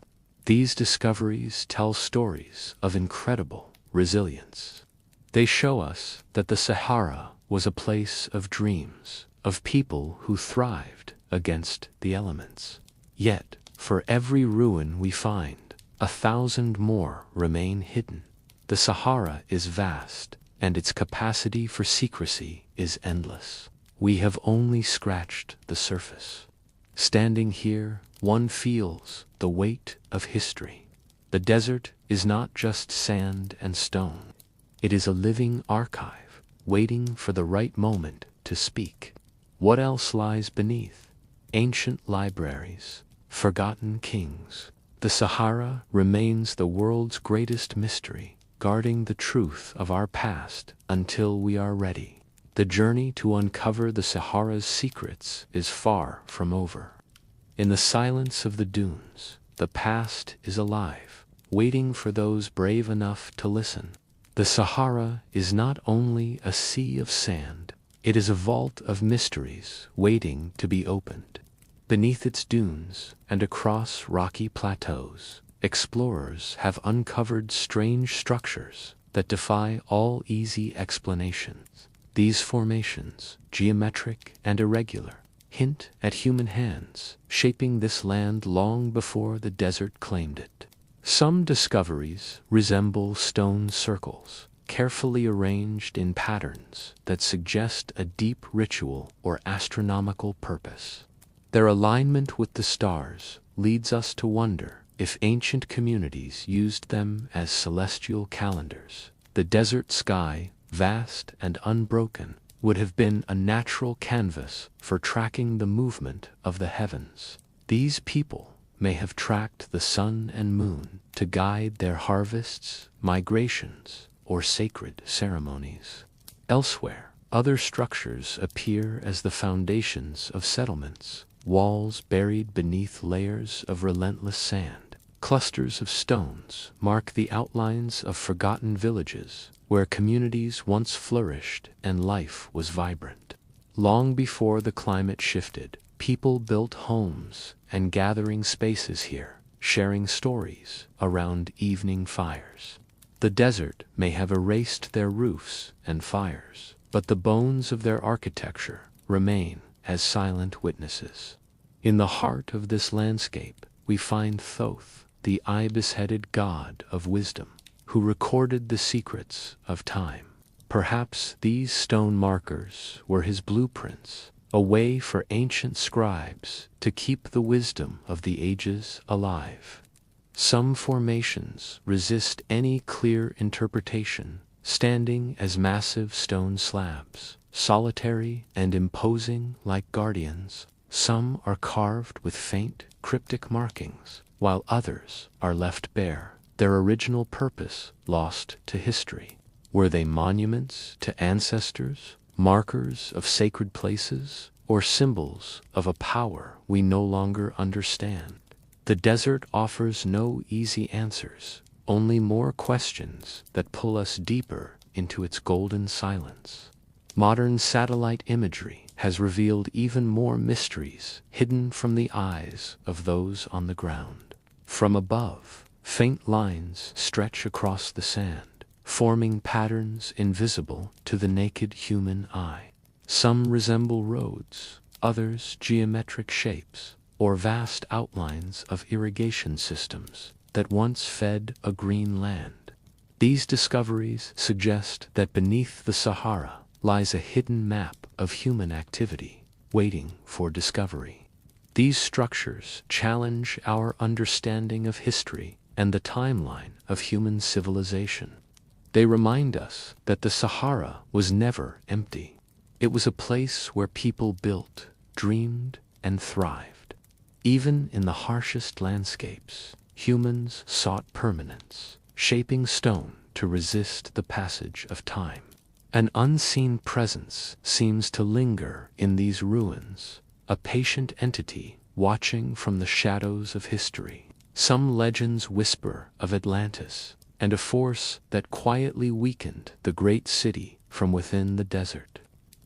These discoveries tell stories of incredible resilience. They show us that the Sahara was a place of dreams, of people who thrived against the elements. Yet, for every ruin we find, 1,000 more remain hidden. The Sahara is vast, and its capacity for secrecy is endless. We have only scratched the surface. Standing here, one feels the weight of history. The desert is not just sand and stone. It is a living archive, waiting for the right moment to speak. What else lies beneath? Ancient libraries, forgotten kings. The Sahara remains the world's greatest mystery, guarding the truth of our past until we are ready. the journey to uncover the Sahara's secrets is far from over. In the silence of the dunes, the past is alive, waiting for those brave enough to listen. The Sahara is not only a sea of sand, it is a vault of mysteries waiting to be opened. Beneath its dunes and across rocky plateaus, explorers have uncovered strange structures that defy all easy explanations. These formations, geometric and irregular, hint at human hands shaping this land long before the desert claimed it. Some discoveries resemble stone circles, carefully arranged in patterns that suggest a deep ritual or astronomical purpose. Their alignment with the stars leads us to wonder if ancient communities used them as celestial calendars. The desert sky, vast and unbroken, would have been a natural canvas for tracking the movement of the heavens. These people may have tracked the sun and moon to guide their harvests, migrations, or sacred ceremonies. Elsewhere, other structures appear as the foundations of settlements, walls buried beneath layers of relentless sand. Clusters of stones mark the outlines of forgotten villages where communities once flourished and life was vibrant. Long before the climate shifted, people built homes and gathering spaces here, sharing stories around evening fires. The desert may have erased their roofs and fires, but the bones of their architecture remain as silent witnesses. In the heart of this landscape, we find Thoth, the ibis-headed god of wisdom, who recorded the secrets of time. Perhaps these stone markers were his blueprints, a way for ancient scribes to keep the wisdom of the ages alive. Some formations resist any clear interpretation, standing as massive stone slabs, solitary and imposing like guardians. Some are carved with faint, cryptic markings, while others are left bare, their original purpose lost to history. Were they monuments to ancestors, markers of sacred places, or symbols of a power we no longer understand? The desert offers no easy answers, only more questions that pull us deeper into its golden silence. Modern satellite imagery has revealed even more mysteries hidden from the eyes of those on the ground. From above, faint lines stretch across the sand, forming patterns invisible to the naked human eye. Some resemble roads, others geometric shapes, or vast outlines of irrigation systems that once fed a green land. These discoveries suggest that beneath the Sahara lies a hidden map of human activity, waiting for discovery. These structures challenge our understanding of history and the timeline of human civilization. They remind us that the Sahara was never empty. It was a place where people built, dreamed, and thrived. Even in the harshest landscapes, humans sought permanence, shaping stone to resist the passage of time. An unseen presence seems to linger in these ruins, a patient entity watching from the shadows of history. Some legends whisper of Atlantis and a force that quietly weakened the great city from within the desert.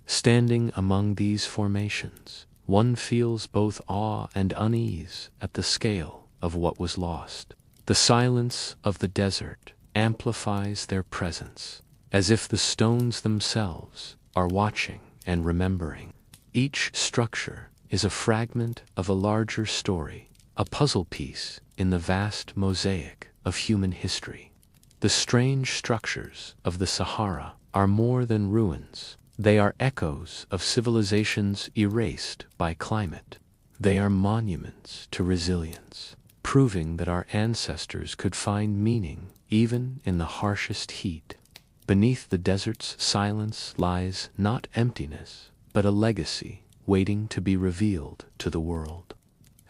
Standing among these formations, one feels both awe and unease at the scale of what was lost. The silence of the desert amplifies their presence, as if the stones themselves are watching and remembering. Each structure is a fragment of a larger story, a puzzle piece in the vast mosaic of human history. The strange structures of the Sahara are more than ruins. They are echoes of civilizations erased by climate. They are monuments to resilience, proving that our ancestors could find meaning even in the harshest heat. Beneath the desert's silence lies not emptiness, but a legacy waiting to be revealed to the world.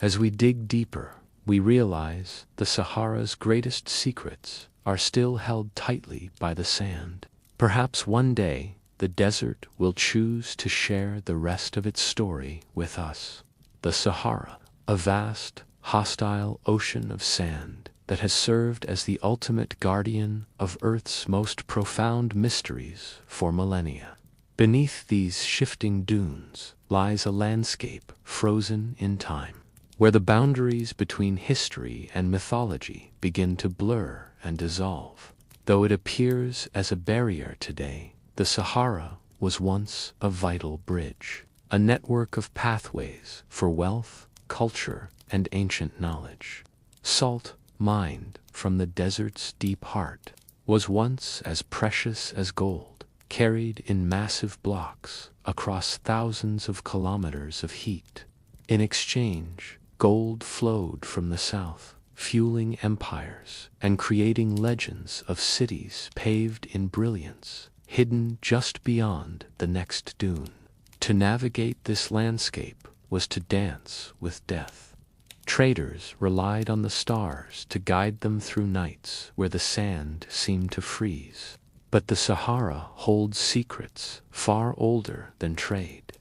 As we dig deeper, we realize the Sahara's greatest secrets are still held tightly by the sand. Perhaps one day, the desert will choose to share the rest of its story with us. The Sahara, a vast, hostile ocean of sand that has served as the ultimate guardian of Earth's most profound mysteries for millennia. Beneath these shifting dunes lies a landscape frozen in time, where the boundaries between history and mythology begin to blur and dissolve. Though it appears as a barrier today, the Sahara was once a vital bridge, a network of pathways for wealth, culture, and ancient knowledge. Salt, mined from the desert's deep heart, was once as precious as gold, carried in massive blocks across thousands of kilometers of heat. In exchange, gold flowed from the south, fueling empires and creating legends of cities paved in brilliance, hidden just beyond the next dune. To navigate this landscape was to dance with death. Traders relied on the stars to guide them through nights where the sand seemed to freeze. But the Sahara holds secrets far older than trade.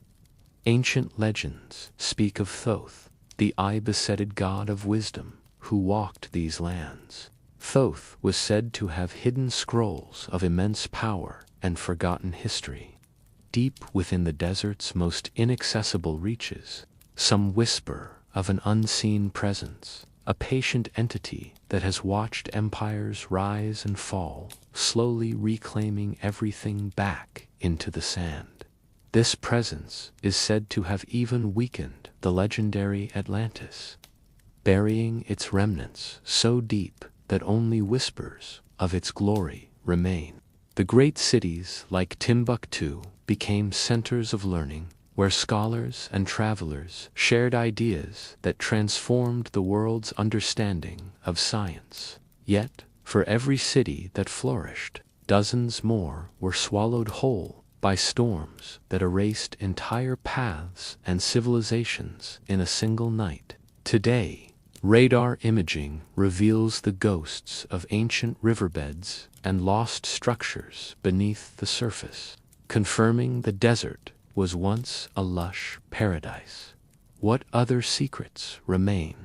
Ancient legends speak of Thoth, the eye-besetted god of wisdom who walked these lands. Thoth was said to have hidden scrolls of immense power and forgotten history. Deep within the desert's most inaccessible reaches, some whisper of an unseen presence, a patient entity that has watched empires rise and fall, slowly reclaiming everything back into the sand. This presence is said to have even weakened the legendary Atlantis, burying its remnants so deep that only whispers of its glory remain. The great cities like Timbuktu became centers of learning, where scholars and travelers shared ideas that transformed the world's understanding of science. Yet, for every city that flourished, dozens more were swallowed whole by storms that erased entire paths and civilizations in a single night. Today, radar imaging reveals the ghosts of ancient riverbeds and lost structures beneath the surface, confirming the desert was once a lush paradise. What other secrets remain?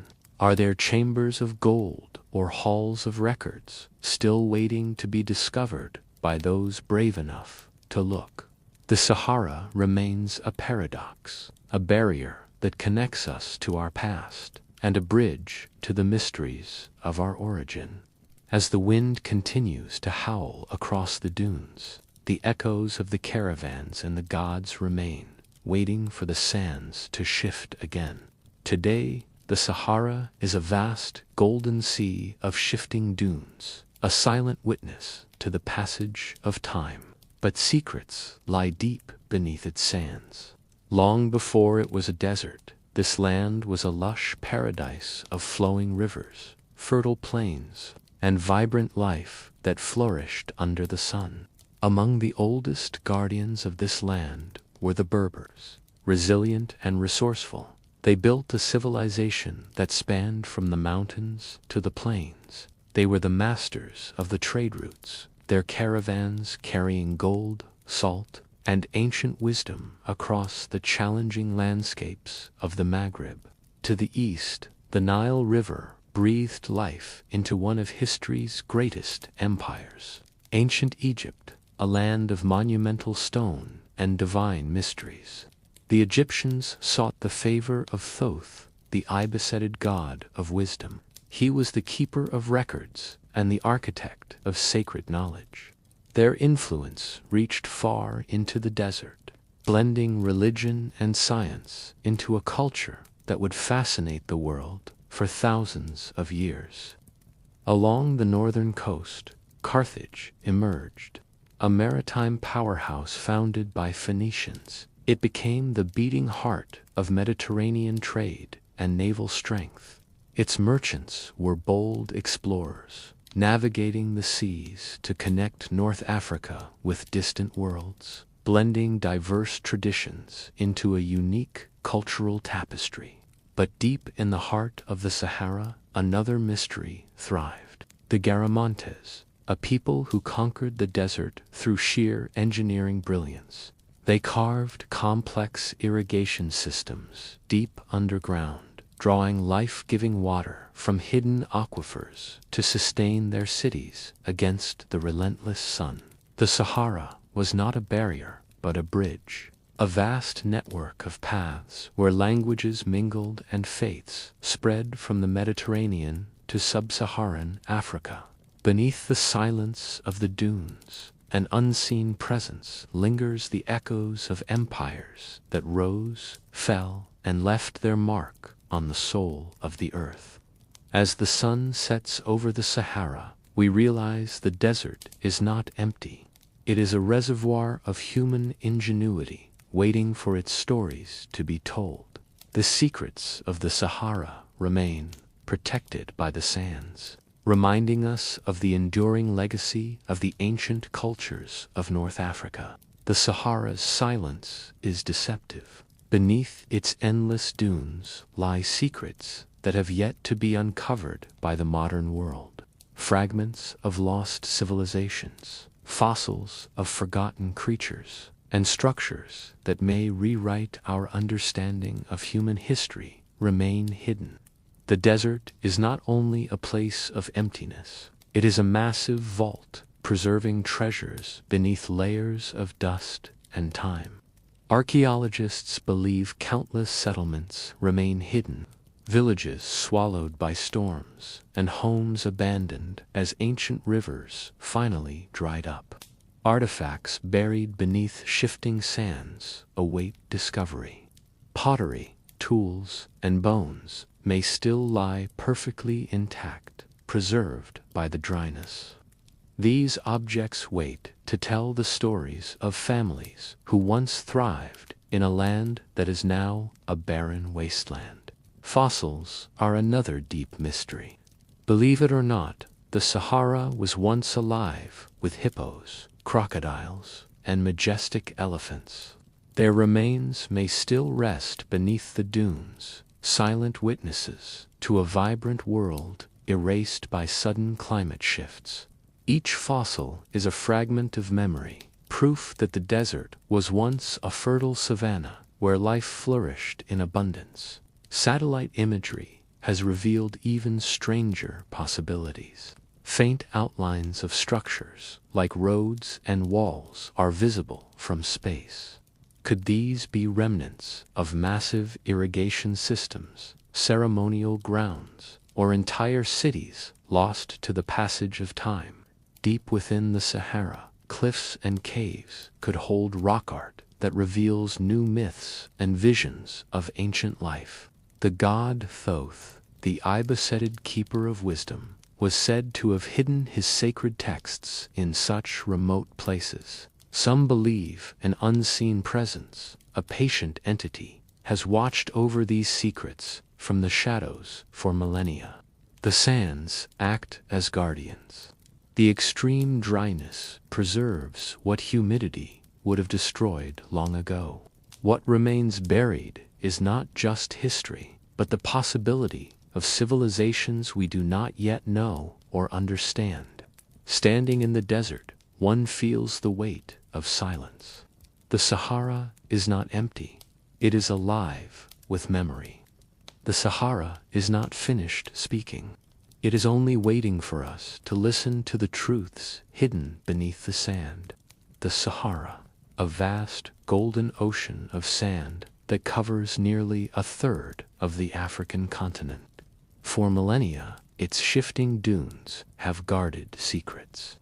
Are there chambers of gold or halls of records still waiting to be discovered by those brave enough to look? The Sahara remains a paradox, a barrier that connects us to our past, and a bridge to the mysteries of our origin. As the wind continues to howl across the dunes, the echoes of the caravans and the gods remain, waiting for the sands to shift again. Today, the Sahara is a vast, golden sea of shifting dunes, a silent witness to the passage of time. But secrets lie deep beneath its sands. Long before it was a desert, this land was a lush paradise of flowing rivers, fertile plains, and vibrant life that flourished under the sun. Among the oldest guardians of this land were the Berbers, resilient and resourceful. They built a civilization that spanned from the mountains to the plains. They were the masters of the trade routes, their caravans carrying gold, salt, and ancient wisdom across the challenging landscapes of the Maghreb. To the east, the Nile River breathed life into one of history's greatest empires. Ancient Egypt, a land of monumental stone and divine mysteries. The Egyptians sought the favor of Thoth, the eye-besetted god of wisdom. He was the keeper of records and the architect of sacred knowledge. Their influence reached far into the desert, blending religion and science into a culture that would fascinate the world for thousands of years. Along the northern coast, Carthage emerged, a maritime powerhouse founded by Phoenicians. It became the beating heart of Mediterranean trade and naval strength. Its merchants were bold explorers, navigating the seas to connect North Africa with distant worlds, blending diverse traditions into a unique cultural tapestry. But deep in the heart of the Sahara, another mystery thrived. The Garamantes, a people who conquered the desert through sheer engineering brilliance. They carved complex irrigation systems deep underground, drawing life-giving water from hidden aquifers to sustain their cities against the relentless sun. The Sahara was not a barrier, but a bridge, a vast network of paths where languages mingled and faiths spread from the Mediterranean to sub-Saharan Africa. Beneath the silence of the dunes, an unseen presence lingers, the echoes of empires that rose, fell, and left their mark on the soul of the earth. As the sun sets over the Sahara, we realize the desert is not empty. It is a reservoir of human ingenuity, waiting for its stories to be told. The secrets of the Sahara remain protected by the sands, reminding us of the enduring legacy of the ancient cultures of North Africa. The Sahara's silence is deceptive. Beneath its endless dunes lie secrets that have yet to be uncovered by the modern world. Fragments of lost civilizations, fossils of forgotten creatures, and structures that may rewrite our understanding of human history remain hidden. The desert is not only a place of emptiness, it is a massive vault preserving treasures beneath layers of dust and time. Archaeologists believe countless settlements remain hidden, villages swallowed by storms, and homes abandoned as ancient rivers finally dried up. Artifacts buried beneath shifting sands await discovery. Pottery, tools, and bones may still lie perfectly intact, preserved by the dryness. These objects wait to tell the stories of families who once thrived in a land that is now a barren wasteland. Fossils are another deep mystery. Believe it or not, the Sahara was once alive with hippos, crocodiles, and majestic elephants. Their remains may still rest beneath the dunes, silent witnesses to a vibrant world erased by sudden climate shifts. Each fossil is a fragment of memory, proof that the desert was once a fertile savanna where life flourished in abundance. Satellite imagery has revealed even stranger possibilities. Faint outlines of structures, like roads and walls, are visible from space. Could these be remnants of massive irrigation systems, ceremonial grounds, or entire cities lost to the passage of time? Deep within the Sahara, cliffs and caves could hold rock art that reveals new myths and visions of ancient life. The god Thoth, the ibis-headed keeper of wisdom, was said to have hidden his sacred texts in such remote places. Some believe an unseen presence, a patient entity, has watched over these secrets from the shadows for millennia. The sands act as guardians. The extreme dryness preserves what humidity would have destroyed long ago. What remains buried is not just history, but the possibility of civilizations we do not yet know or understand. Standing in the desert, one feels the weight of silence. The Sahara is not empty. It is alive with memory. The Sahara is not finished speaking. It is only waiting for us to listen to the truths hidden beneath the sand. The Sahara, a vast golden ocean of sand that covers nearly a third of the African continent. For millennia, its shifting dunes have guarded secrets.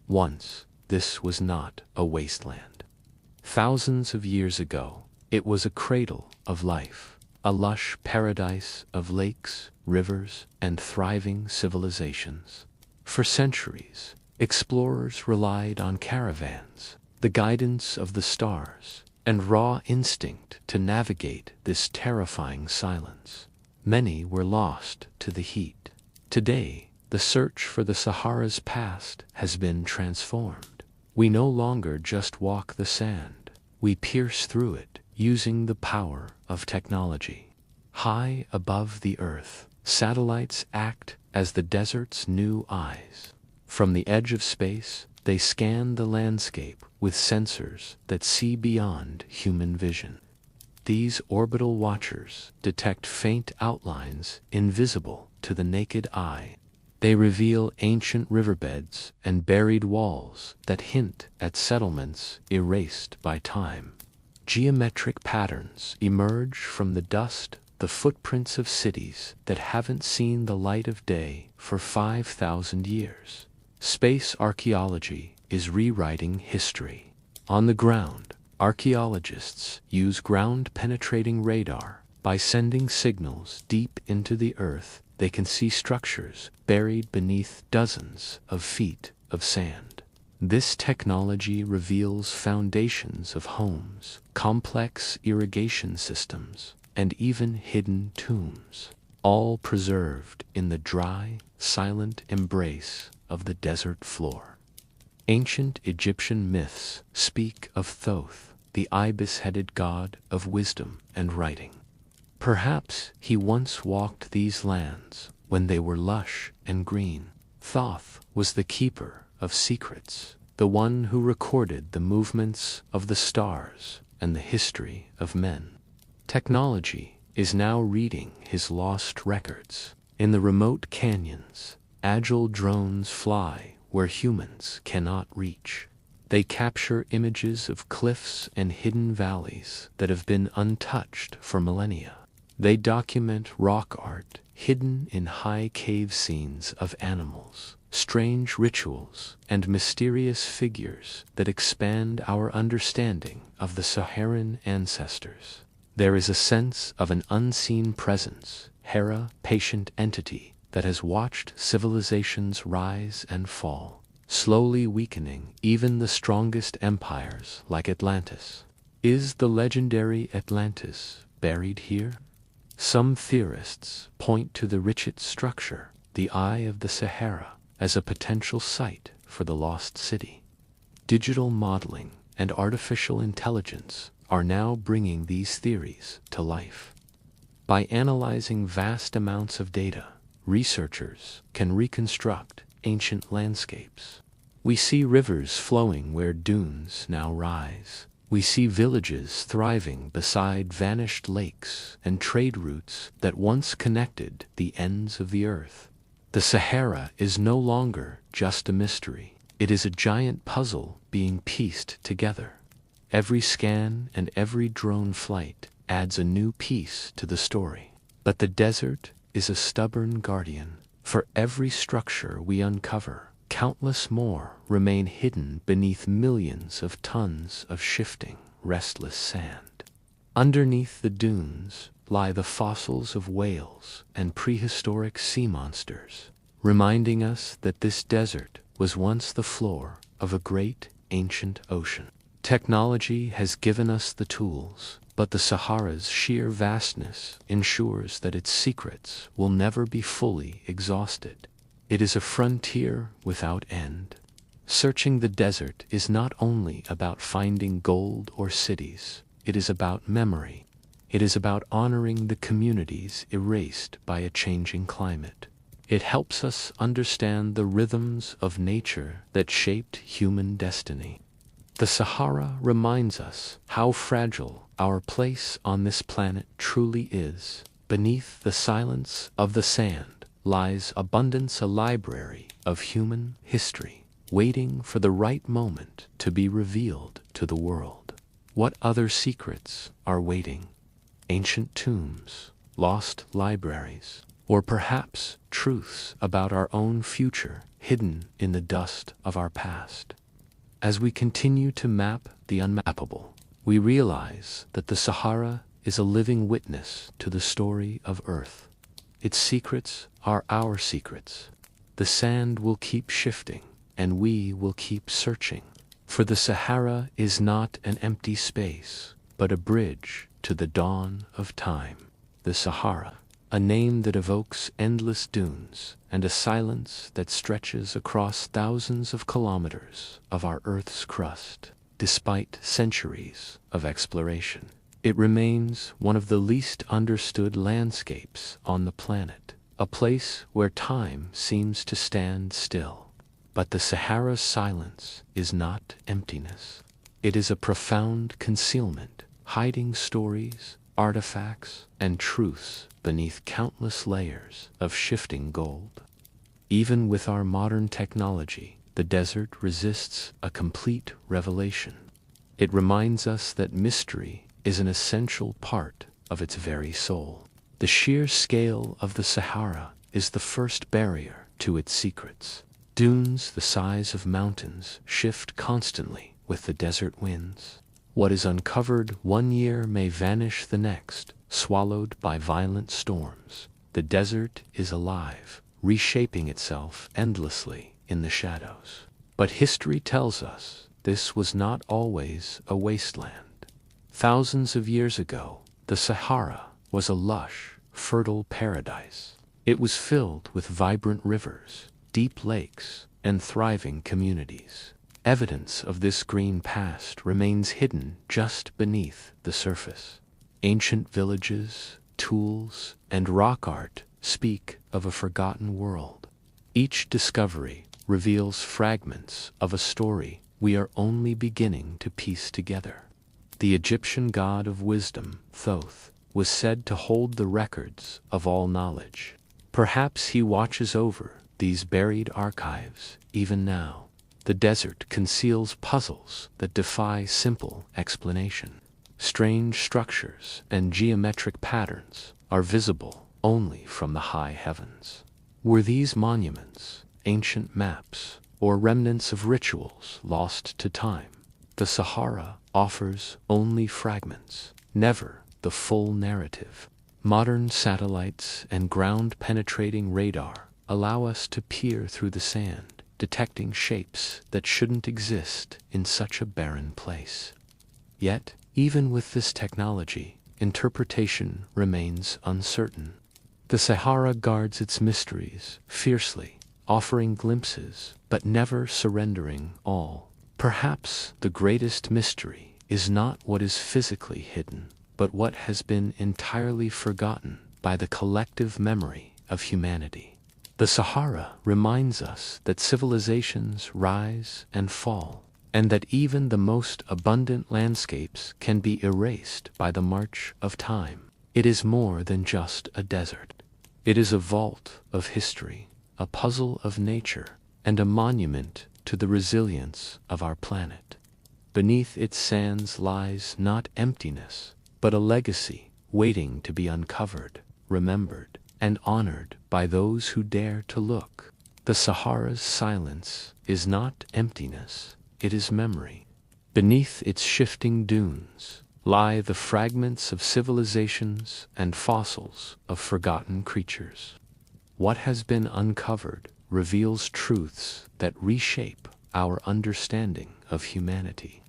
Once, this was not a wasteland. Thousands of years ago, it was a cradle of life, a lush paradise of lakes, rivers, and thriving civilizations. For centuries, explorers relied on caravans, the guidance of the stars, and raw instinct to navigate this terrifying silence. Many were lost to the heat. Today, the search for the Sahara's past has been transformed. We no longer just walk the sand. We pierce through it using the power of technology. High above the earth, satellites act as the desert's new eyes. From the edge of space, they scan the landscape with sensors that see beyond human vision. These orbital watchers detect faint outlines invisible to the naked eye. They reveal ancient riverbeds and buried walls that hint at settlements erased by time. Geometric patterns emerge from the dust, the footprints of cities that haven't seen the light of day for 5,000 years. Space archaeology is rewriting history. On the ground, archaeologists use ground-penetrating radar. By sending signals deep into the earth, they can see structures buried beneath dozens of feet of sand. This technology reveals foundations of homes, complex irrigation systems, and even hidden tombs, all preserved in the dry, silent embrace of the desert floor. Ancient Egyptian myths speak of Thoth, the ibis-headed god of wisdom and writing. Perhaps he once walked these lands when they were lush and green. Thoth was the keeper of secrets, the one who recorded the movements of the stars and the history of men. Technology is now reading his lost records. In the remote canyons, agile drones fly where humans cannot reach. They capture images of cliffs and hidden valleys that have been untouched for millennia. They document rock art hidden in high cave scenes of animals, strange rituals, and mysterious figures that expand our understanding of the Saharan ancestors. There is a sense of an unseen presence, Hera, patient entity that has watched civilizations rise and fall, slowly weakening even the strongest empires like Atlantis. Is the legendary Atlantis buried here? Some theorists point to the Richet structure, the Eye of the Sahara, as a potential site for the lost city. Digital modeling and artificial intelligence are now bringing these theories to life. By analyzing vast amounts of data, researchers can reconstruct ancient landscapes. We see rivers flowing where dunes now rise. We see villages thriving beside vanished lakes and trade routes that once connected the ends of the earth. The Sahara is no longer just a mystery. It is a giant puzzle being pieced together. Every scan and every drone flight adds a new piece to the story. But the desert is a stubborn guardian. For every structure we uncover, countless more remain hidden beneath millions of tons of shifting, restless sand. Underneath the dunes lie the fossils of whales and prehistoric sea monsters, reminding us that this desert was once the floor of a great ancient ocean. Technology has given us the tools, but the Sahara's sheer vastness ensures that its secrets will never be fully exhausted. It is a frontier without end. Searching the desert is not only about finding gold or cities, it is about memory. It is about honoring the communities erased by a changing climate. It helps us understand the rhythms of nature that shaped human destiny. The Sahara reminds us how fragile our place on this planet truly is. Beneath the silence of the sand lies abundance, a library of human history, waiting for the right moment to be revealed to the world. What other secrets are waiting? Ancient tombs, lost libraries, or perhaps truths about our own future hidden in the dust of our past. As we continue to map the unmappable, we realize that the Sahara is a living witness to the story of Earth. Its secrets are our secrets. The sand will keep shifting, and we will keep searching. For the Sahara is not an empty space, but a bridge to the dawn of time. The Sahara, a name that evokes endless dunes and a silence that stretches across thousands of kilometers of our Earth's crust. Despite centuries of exploration, it remains one of the least understood landscapes on the planet, a place where time seems to stand still. But the Sahara's silence is not emptiness. It is a profound concealment, hiding stories, artifacts, and truths beneath countless layers of shifting gold. Even with our modern technology, the desert resists a complete revelation. It reminds us that mystery is an essential part of its very soul. The sheer scale of the Sahara is the first barrier to its secrets. Dunes the size of mountains shift constantly with the desert winds. What is uncovered one year may vanish the next, swallowed by violent storms. The desert is alive, reshaping itself endlessly in the shadows. But history tells us this was not always a wasteland. Thousands of years ago, the Sahara was a lush, fertile paradise. It was filled with vibrant rivers, deep lakes, and thriving communities. Evidence of this green past remains hidden just beneath the surface. Ancient villages, tools, and rock art speak of a forgotten world. Each discovery reveals fragments of a story we are only beginning to piece together. The Egyptian god of wisdom, Thoth, was said to hold the records of all knowledge. Perhaps he watches over these buried archives even now. The desert conceals puzzles that defy simple explanation. Strange structures and geometric patterns are visible only from the high heavens. Were these monuments, ancient maps, or remnants of rituals lost to time? The Sahara offers only fragments, never the full narrative. Modern satellites and ground-penetrating radar allow us to peer through the sand, detecting shapes that shouldn't exist in such a barren place. Yet, even with this technology, interpretation remains uncertain. The Sahara guards its mysteries fiercely, offering glimpses but never surrendering all. Perhaps the greatest mystery is not what is physically hidden, but what has been entirely forgotten by the collective memory of humanity. The Sahara reminds us that civilizations rise and fall, and that even the most abundant landscapes can be erased by the march of time. It is more than just a desert. It is a vault of history, a puzzle of nature, and a monument to the resilience of our planet. Beneath its sands lies not emptiness, but a legacy waiting to be uncovered, remembered, and honored by those who dare to look. The Sahara's silence is not emptiness, it is memory. Beneath its shifting dunes lie the fragments of civilizations and fossils of forgotten creatures. What has been uncovered reveals truths that reshape our understanding of humanity,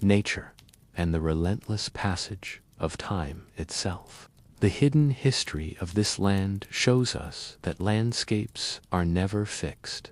nature, and the relentless passage of time itself. The hidden history of this land shows us that landscapes are never fixed.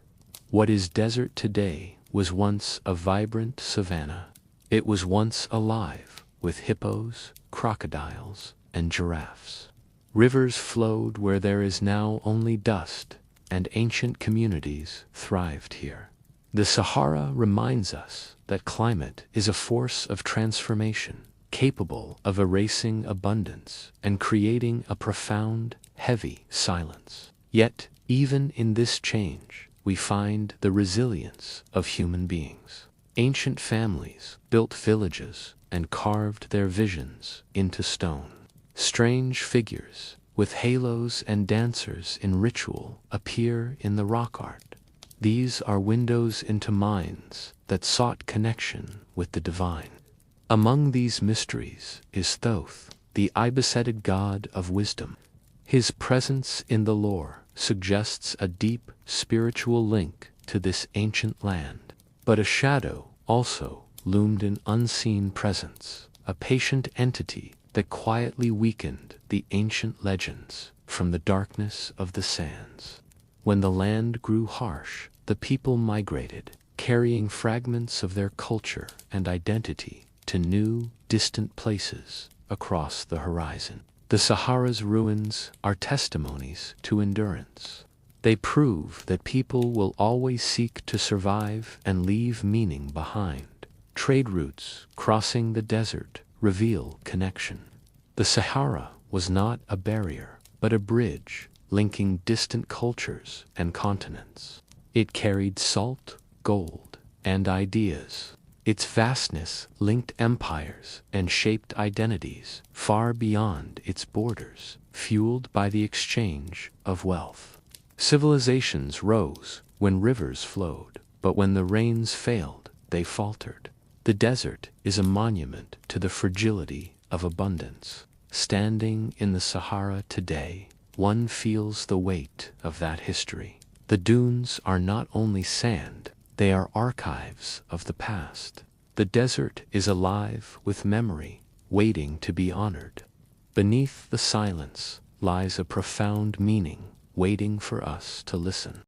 What is desert today was once a vibrant savanna. It was once alive with hippos, crocodiles, and giraffes. Rivers flowed where there is now only dust, and ancient communities thrived here. The Sahara reminds us that climate is a force of transformation, capable of erasing abundance and creating a profound, heavy silence. Yet, even in this change, we find the resilience of human beings. Ancient families built villages and carved their visions into stone. Strange figures, with halos and dancers in ritual, appear in the rock art. These are windows into minds that sought connection with the divine. Among these mysteries is Thoth, the ibis-headed god of wisdom. His presence in the lore suggests a deep spiritual link to this ancient land. But a shadow also loomed an unseen presence, a patient entity that quietly weakened the ancient legends from the darkness of the sands. When the land grew harsh, the people migrated, carrying fragments of their culture and identity to new, distant places across the horizon. The Sahara's ruins are testimonies to endurance. They prove that people will always seek to survive and leave meaning behind. Trade routes crossing the desert reveal connection. The Sahara was not a barrier, but a bridge linking distant cultures and continents. It carried salt, gold, and ideas. Its vastness linked empires and shaped identities far beyond its borders, fueled by the exchange of wealth. Civilizations rose when rivers flowed, but when the rains failed, they faltered. The desert is a monument to the fragility of abundance. Standing in the Sahara today, one feels the weight of that history. The dunes are not only sand, they are archives of the past. The desert is alive with memory, waiting to be honored. Beneath the silence lies a profound meaning, waiting for us to listen.